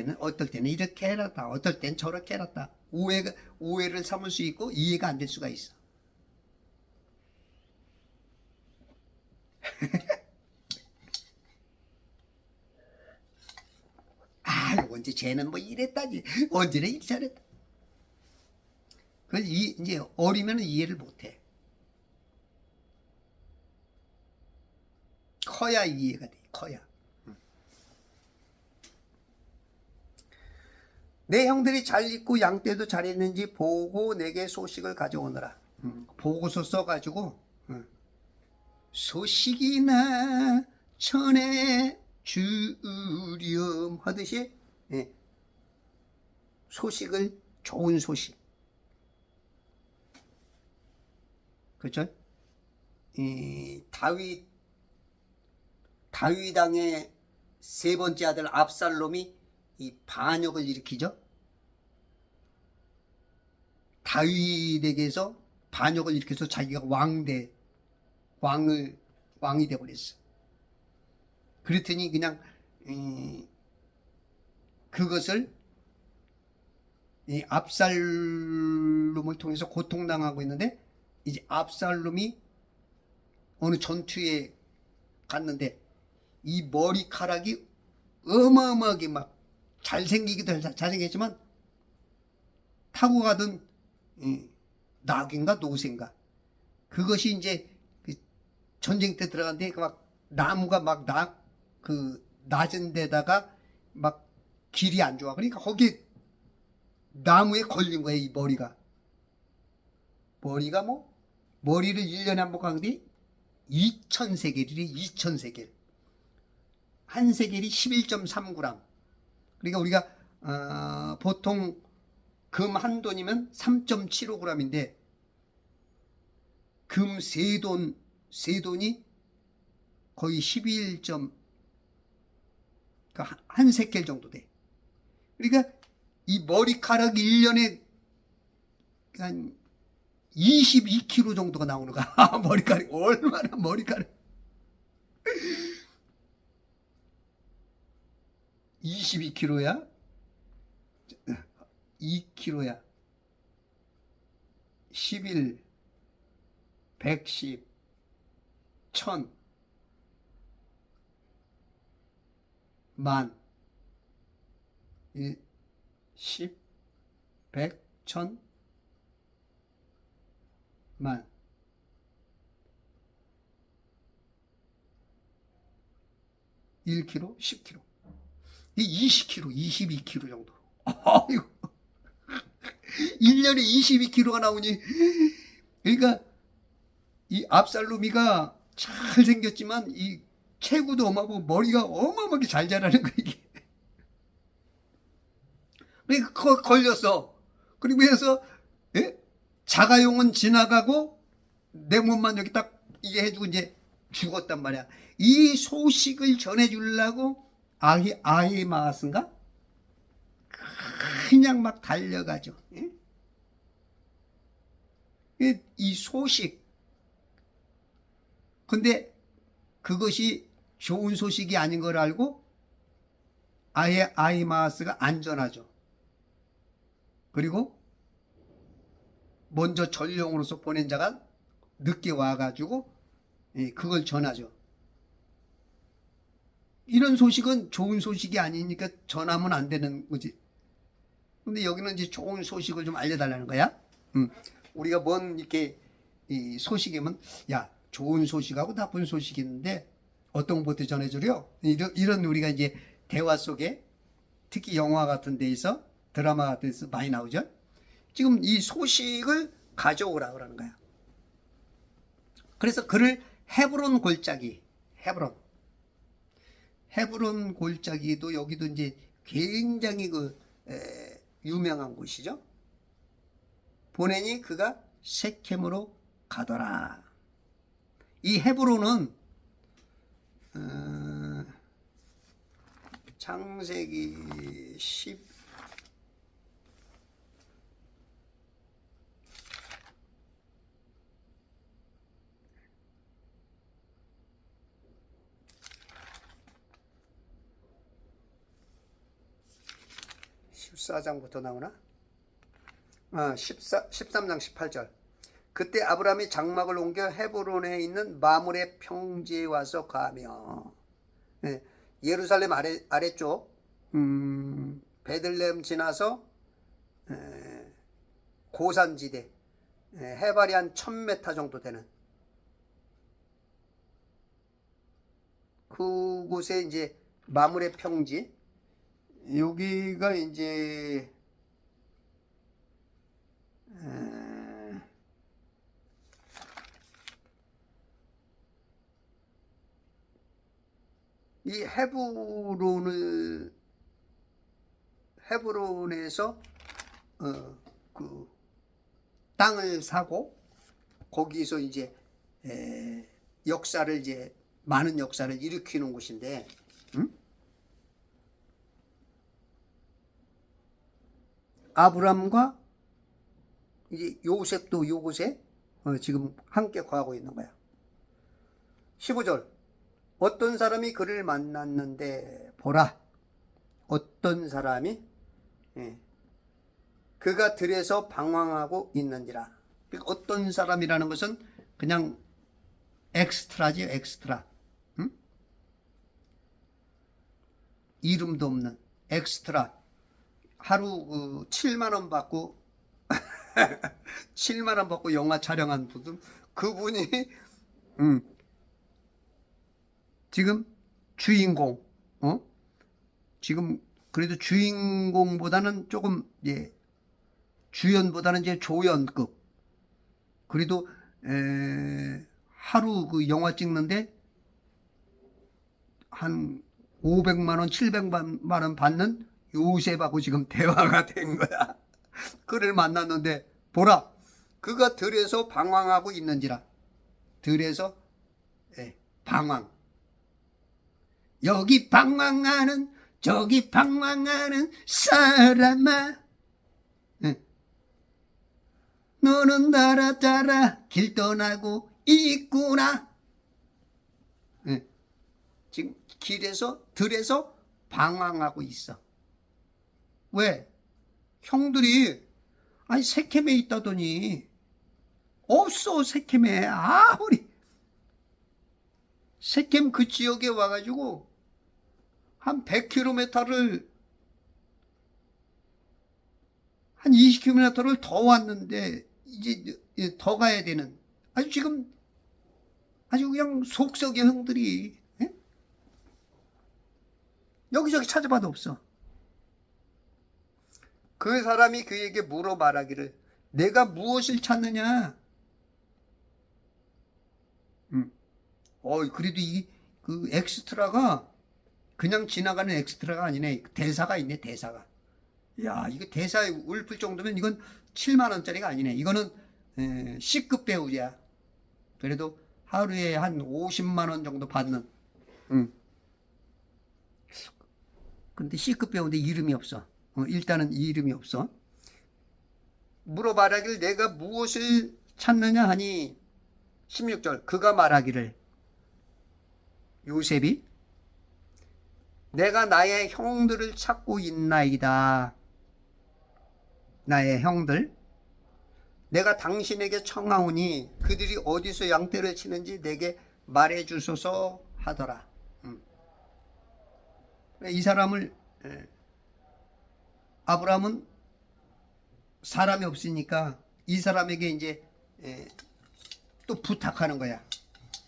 때는 이렇게 해놨다 어떨 땐 저렇게 해놨다 오해를 삼을 수 있고 이해가 안 될 수가 있어. 언제 쟤는 뭐 이랬다지 언제는 이렇게 잘했다. 그걸 이제 어리면 이해를 못해. 커야 이해가 돼. 커야. 내 형들이 잘 있고 양떼도 잘했는지 보고 내게 소식을 가져오너라. 보고서 써가지고 소식이나 전해 주렴 하듯이 소식을 좋은 소식. 그렇죠? 다윗 왕의 세 번째 아들 압살롬이 이 반역을 일으키죠. 다윗에게서 반역을 일으켜서 자기가 왕이 되어버렸어. 그랬더니 그냥 그것을 이 압살롬을 통해서 고통당하고 있는데 이제 압살롬이 어느 전투에 갔는데 이 머리카락이 어마어마하게 막 잘생기기도 잘생겼지만 타고 가던 낙인가 노새인가 그것이 이제 전쟁 때 들어갔는데 막 나무가 막 낮은 데다가 막 길이 안 좋아. 그러니까 거기 나무에 걸린 거야 이 머리가 뭐 머리를 1년에 한 번 가는데 2,000세겔이래. 2,000세겔 한 세겔이 11.3g. 그러니까 우리가 보통 금 한 돈이면 3.75g인데 금 세 돈이 거의 11. 그러니까 한 세겔 정도 돼. 그러니까 이 머리카락 1년에 한 22kg 정도가 나오는 거야. 머리카락 얼마나 머리카락 22kg야? 2kg야. 11, 110, 1000, 만, 10, 100, 1000, 만. 1kg, 10kg. 이 20kg, 22kg 정도. 아이고. 1년에 22kg가 나오니. 그러니까 이 압살롬이가 잘생겼지만 이 체구도 어마어마하고 머리가 어마어마하게 잘 자라는 거야 이게. 그러니까 걸렸어. 그리고 해서 자가용은 지나가고 내 몸만 여기 딱 이게 해주고 이제 죽었단 말이야. 이 소식을 전해주려고 아히마아스인가? 그냥 막 달려가죠. 이 소식. 근데 그것이 좋은 소식이 아닌 걸 알고 아히마아스가 안전하죠. 그리고 먼저 전령으로서 보낸 자가 늦게 와가지고 그걸 전하죠. 이런 소식은 좋은 소식이 아니니까 전하면 안 되는 거지. 근데 여기는 이제 좋은 소식을 좀 알려달라는 거야. 우리가 뭔 이렇게 이 소식이면 야 좋은 소식하고 나쁜 소식이 있는데 어떤 것부터 전해주려? 이런 우리가 이제 대화 속에 특히 영화 같은 데에서 드라마에서 많이 나오죠. 지금 이 소식을 가져오라 그러는 거야. 그래서 그를 헤브론 골짜기, 헤브론 골짜기도 여기도 이제 굉장히 유명한 곳이죠. 보내니 그가 섹겜으로 가더라. 이 헤브론은 창세기 14장부터 나오나? 13장 18절. 그때 아브라함이 장막을 옮겨 헤브론에 있는 마물의 평지에 와서 가며, 예루살렘 아래쪽 베들레헴 지나서 고산지대, 해발이 한 1000m 정도 되는 그곳에 이제 마물의 평지, 여기가 이제 이 헤브론에서 그 땅을 사고 거기서 이제 역사를 이제 많은 역사를 일으키는 곳인데, 아브람과 이제 요셉도 이곳에 지금 함께 거하고 있는 거야. 15절. 어떤 사람이 그를 만났는데 보라, 어떤 사람이 그가 들에서 방황하고 있는지라. 어떤 사람이라는 것은 그냥 엑스트라지, 엑스트라. 이름도 없는 엑스트라. 하루 7만 원 받고 7만 원 받고 영화 촬영한 분, 그분이 지금 주인공, 지금 그래도 주인공보다는 조금, 주연보다는 이제 조연급. 그래도 하루 그 영화 찍는데 한 500만 원, 700만 원 받는 요셉하고 지금 대화가 된 거야. 그를 만났는데 보라, 그가 들에서 방황하고 있는지라. 들에서 방황. 여기 방황하는 저기 방황하는 사람아, 너는 따라 길 떠나고 있구나. 지금 들에서 방황하고 있어. 왜? 형들이 아니 세켐에 있다더니 없어. 세켐에 아무리 세켐 그 지역에 와가지고 한 100km를 한 20km를 더 왔는데 이제 더 가야 되는, 아주 지금 아주 그냥 속썩의 형들이 여기저기 찾아봐도 없어. 그 사람이 그에게 물어 말하기를 내가 무엇을 찾느냐. 그래도 그 엑스트라가 그냥 지나가는 엑스트라가 아니네. 대사가 있네, 대사가. 야, 이거 대사에 울플 정도면 이건 7만 원짜리가 아니네. 이거는 C급 배우자. 그래도 하루에 한 50만 원 정도 받는. 근데 C급 배우인데 이름이 없어. 일단은 이름이 없어. 물어 말하기를 내가 무엇을 찾느냐 하니 16절. 그가 말하기를, 요셉이 내가 나의 형들을 찾고 있나이다. 나의 형들, 내가 당신에게 청하오니 그들이 어디서 양떼를 치는지 내게 말해 주소서 하더라. 이 사람을, 아브라함은 사람이 없으니까 이 사람에게 이제 또 부탁하는 거야.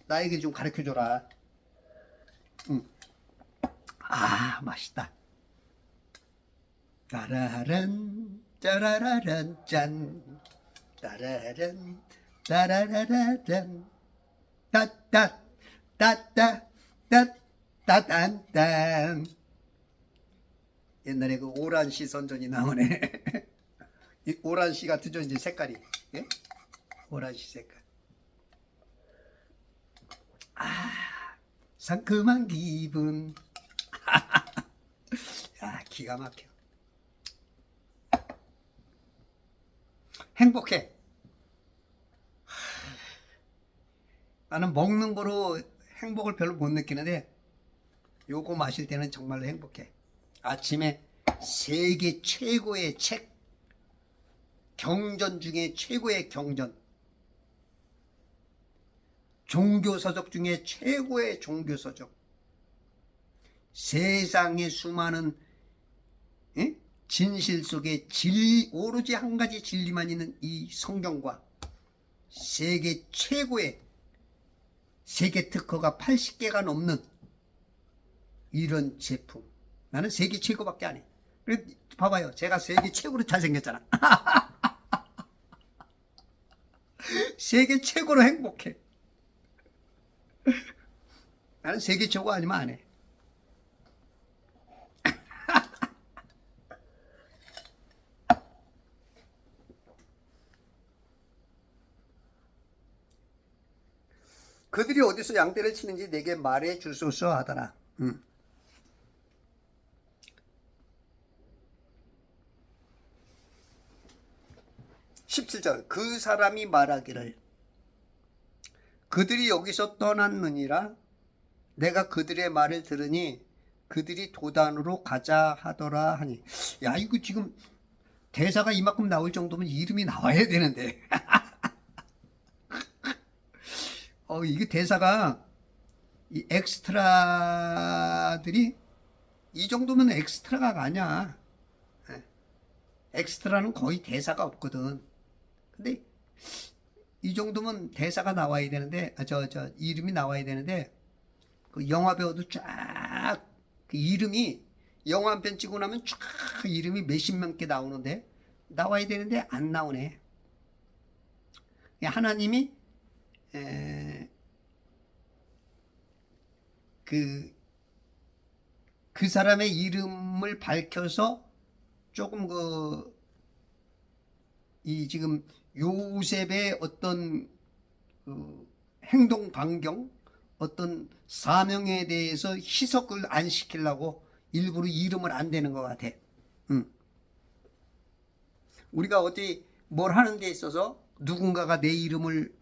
나에게 좀 가르쳐 줘라. 아, 맛있다. 따라란 짜라라란 짠 따라란 따라라란 따따 따따 따따딴딴. 옛날에 그 오란시 선전이 나오네. 이 오란시 같은 이제 색깔이, 예? 오란시 색깔. 상큼한 기분. 야, 기가 막혀. 행복해. 나는 먹는 거로 행복을 별로 못 느끼는데 요거 마실 때는 정말로 행복해. 아침에 세계 최고의 책, 경전 중에 최고의 경전, 종교서적 중에 최고의 종교서적, 세상의 수많은 진실 속에 오로지 한 가지 진리만 있는 이 성경과 세계 최고의 세계 특허가 80개가 넘는 이런 제품. 나는 세계 최고밖에 안 해. 그래, 봐봐요. 제가 세계 최고로 잘생겼잖아. 세계 최고로 행복해. 나는 세계 최고 아니면 안 해. 그들이 어디서 양떼를 치는지 내게 말해 주소서 하더라. 17절. 그 사람이 말하기를 그들이 여기서 떠났느니라. 내가 그들의 말을 들으니 그들이 도단으로 가자 하더라 하니. 야, 이거 지금 대사가 이만큼 나올 정도면 이름이 나와야 되는데. 이게 대사가 이 엑스트라들이 이 정도면 엑스트라가 아니야. 엑스트라는 거의 대사가 없거든. 근데 이 정도면 대사가 나와야 되는데, 이름이 나와야 되는데, 그 영화 배우도 쫙, 그 이름이, 영화 한 편 찍고 나면 쫙 이름이 몇십 명께 나오는데, 나와야 되는데 안 나오네. 하나님이, 그 사람의 이름을 밝혀서 조금 지금 요셉의 어떤 행동 반경, 어떤 사명에 대해서 희석을 안 시키려고 일부러 이름을 안 대는 것 같아. 우리가 어디 뭘 하는 데 있어서 누군가가 내 이름을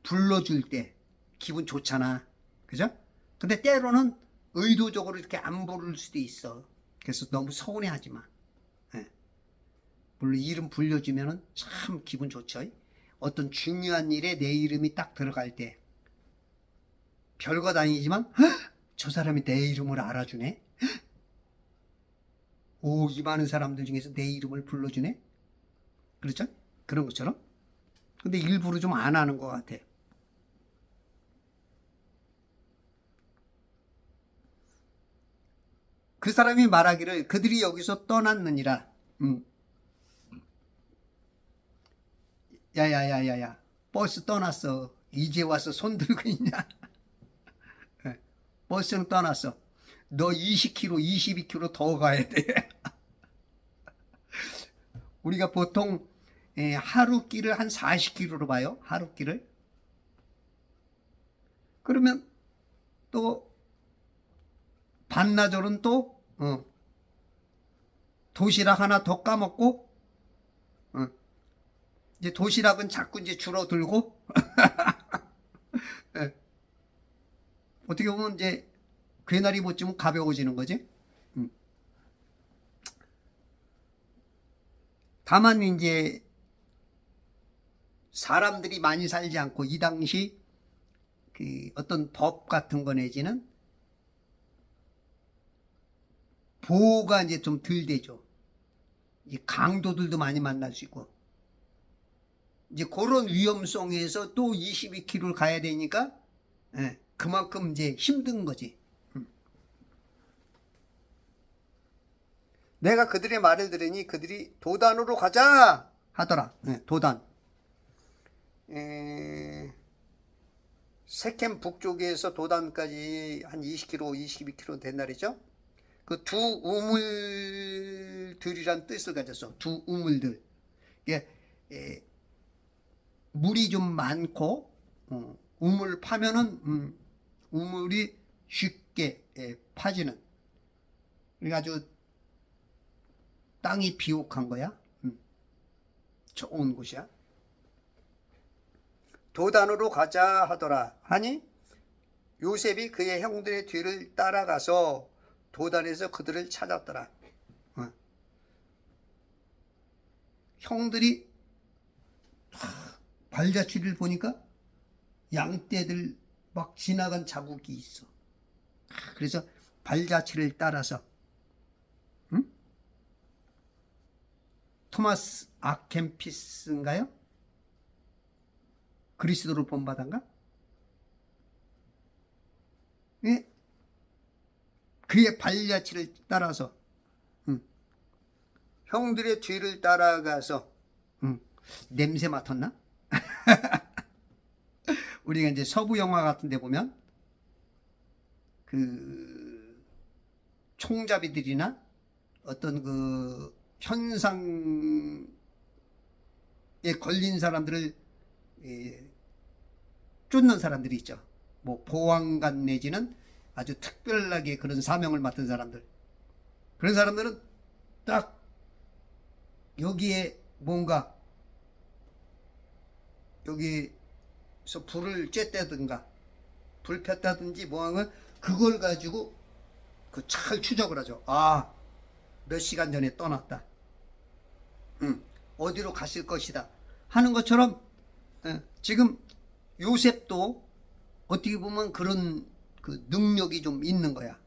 불러줄 때 기분 좋잖아. 그죠? 근데 때로는 의도적으로 이렇게 안 부를 수도 있어. 그래서 너무 서운해하지 마. 물론 이름 불려주면은 참 기분 좋죠. 어떤 중요한 일에 내 이름이 딱 들어갈 때 별것 아니지만 저 사람이 내 이름을 알아주네. 오, 이 많은 사람들 중에서 내 이름을 불러주네. 그렇죠? 그런 것처럼. 근데 일부러 좀 안 하는 것 같아. 그 사람이 말하기를 그들이 여기서 떠났느니라. 야야야야야, 버스 떠났어. 이제 와서 손 들고 있냐? 버스는 떠났어. 너 20km, 22km 더 가야 돼. 우리가 보통 하루 길을 한 40km로 봐요. 하루 길을. 그러면 또 반나절은 또 도시락 하나 더 까먹고 이제 도시락은 자꾸 이제 줄어들고 네. 어떻게 보면 이제 괴날이 못 지면 가벼워지는 거지. 다만 이제 사람들이 많이 살지 않고 이 당시 그 어떤 법 같은 거 내지는 보호가 이제 좀 덜 되죠. 이 강도들도 많이 만날 수 있고. 이제 그런 위험성에서 또 22km를 가야 되니까 그만큼 이제 힘든 거지. 내가 그들의 말을 들으니 그들이 도단으로 가자 하더라. 네, 도단. 세켐 북쪽에서 도단까지 한 20km, 22km 된 날이죠. 그 두 우물들이란 뜻을 가졌어. 두 우물들. 이게 물이 좀 많고 우물 파면은 우물이 쉽게 파지는. 그러니까 아주 땅이 비옥한 거야. 좋은 곳이야. 도단으로 가자 하더라 하니 요셉이 그의 형들의 뒤를 따라가서 도단에서 그들을 찾았더라. 형들이 발자취를 보니까 양떼들 막 지나간 자국이 있어. 그래서 발자취를 따라서 토마스 아켄피스인가요? 그리스도를 본받은가? 예? 그의 발자취를 따라서 형들의 뒤를 따라가서 냄새 맡았나? 우리가 이제 서부 영화 같은 데 보면 그 총잡이들이나 어떤 그 현상에 걸린 사람들을 쫓는 사람들이 있죠. 뭐 보안관 내지는 아주 특별하게 그런 사명을 맡은 사람들. 그런 사람들은 딱 여기에 뭔가 여기서 불을 쬐다든가 불 폈다든지 뭐하면 그걸 가지고 그 잘 추적을 하죠. 아, 몇 시간 전에 떠났다. 어디로 갔을 것이다 하는 것처럼 지금 요셉도 어떻게 보면 그런 그 능력이 좀 있는 거야.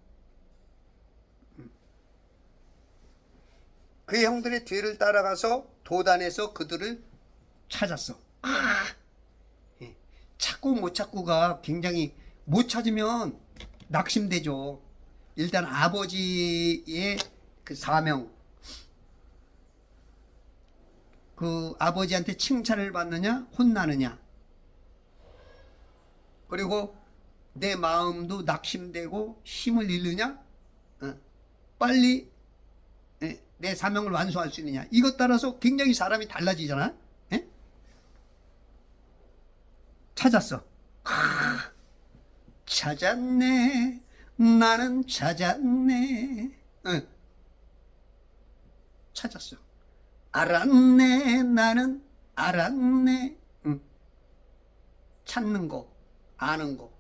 그의 형들의 뒤를 따라가서 도단에서 그들을 찾았어. 찾고 못 찾고가 굉장히, 못 찾으면 낙심되죠. 일단 아버지의 그 사명, 그 아버지한테 칭찬을 받느냐 혼나느냐, 그리고 내 마음도 낙심되고 힘을 잃느냐, 빨리 내 사명을 완수할 수 있느냐, 이것 따라서 굉장히 사람이 달라지잖아. 찾았어. 찾았네, 나는 찾았네. 찾았어. 알았네, 나는 알았네. 찾는 거, 아는 거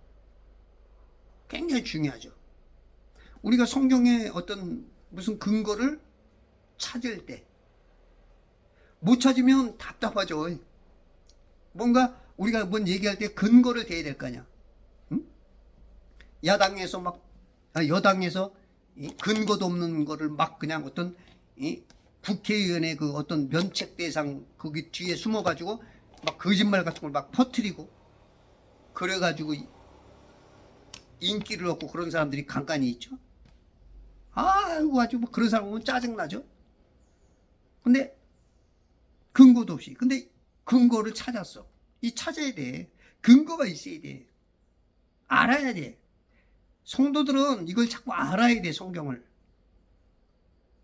굉장히 중요하죠. 우리가 성경에 어떤 무슨 근거를 찾을 때 못 찾으면 답답하죠. 뭔가 우리가 뭔 얘기할 때 근거를 대야 될 거 아니야. 여당에서 근거도 없는 거를 막 그냥 어떤 국회의원의 그 어떤 면책 대상 거기 뒤에 숨어가지고 막 거짓말 같은 걸 막 퍼뜨리고 그래가지고 인기를 얻고 그런 사람들이 간간히 있죠. 아이고 아주 뭐 그런 사람 보면 짜증나죠. 근데 근거도 없이, 근데 근거를 찾았어. 이 찾아야 돼. 근거가 있어야 돼. 알아야 돼. 성도들은 이걸 자꾸 알아야 돼. 성경을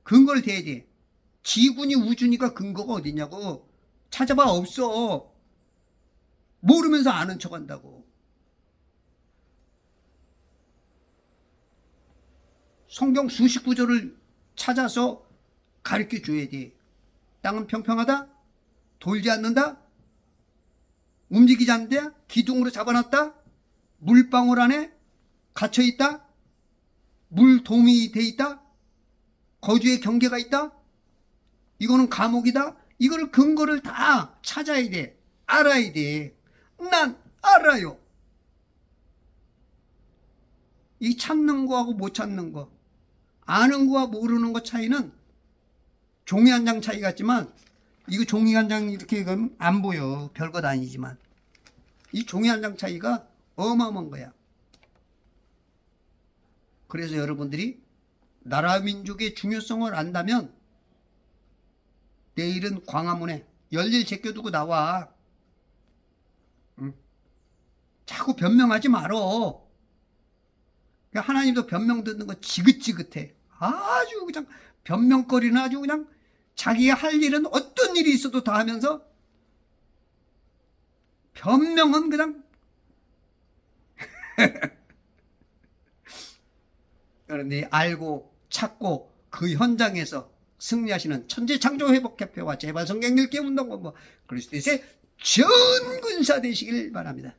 근거를 대야 돼. 지구니 우주니까 근거가 어디냐고. 찾아봐. 없어. 모르면서 아는 척 한다고. 성경 수십 구절을 찾아서 가르쳐 줘야 돼. 땅은 평평하다, 돌지 않는다, 움직이지 않는다, 기둥으로 잡아놨다, 물방울 안에 갇혀있다, 물돔이 돼 있다, 거주의 경계가 있다, 이거는 감옥이다. 이거를 근거를 다 찾아야 돼. 알아야 돼. 난 알아요. 이 찾는 거하고 못 찾는 거, 아는 거와 모르는 거 차이는 종이 한 장 차이 같지만, 이거 종이 한 장 이렇게 가면 안 보여. 별것 아니지만 이 종이 한 장 차이가 어마어마한 거야. 그래서 여러분들이 나라 민족의 중요성을 안다면 내일은 광화문에 열일 제껴두고 나와. 응? 자꾸 변명하지 말어. 하나님도 변명 듣는 거 지긋지긋해. 아주 그냥 변명거리는 아주 그냥 자기가 할 일은 어떤 일이 있어도 다 하면서 변명은 그냥 그런데 알고 찾고 그 현장에서 승리하시는 천지창조회복협회와 재발성경 읽기 운동본부 그리스도의 전군사 되시길 바랍니다.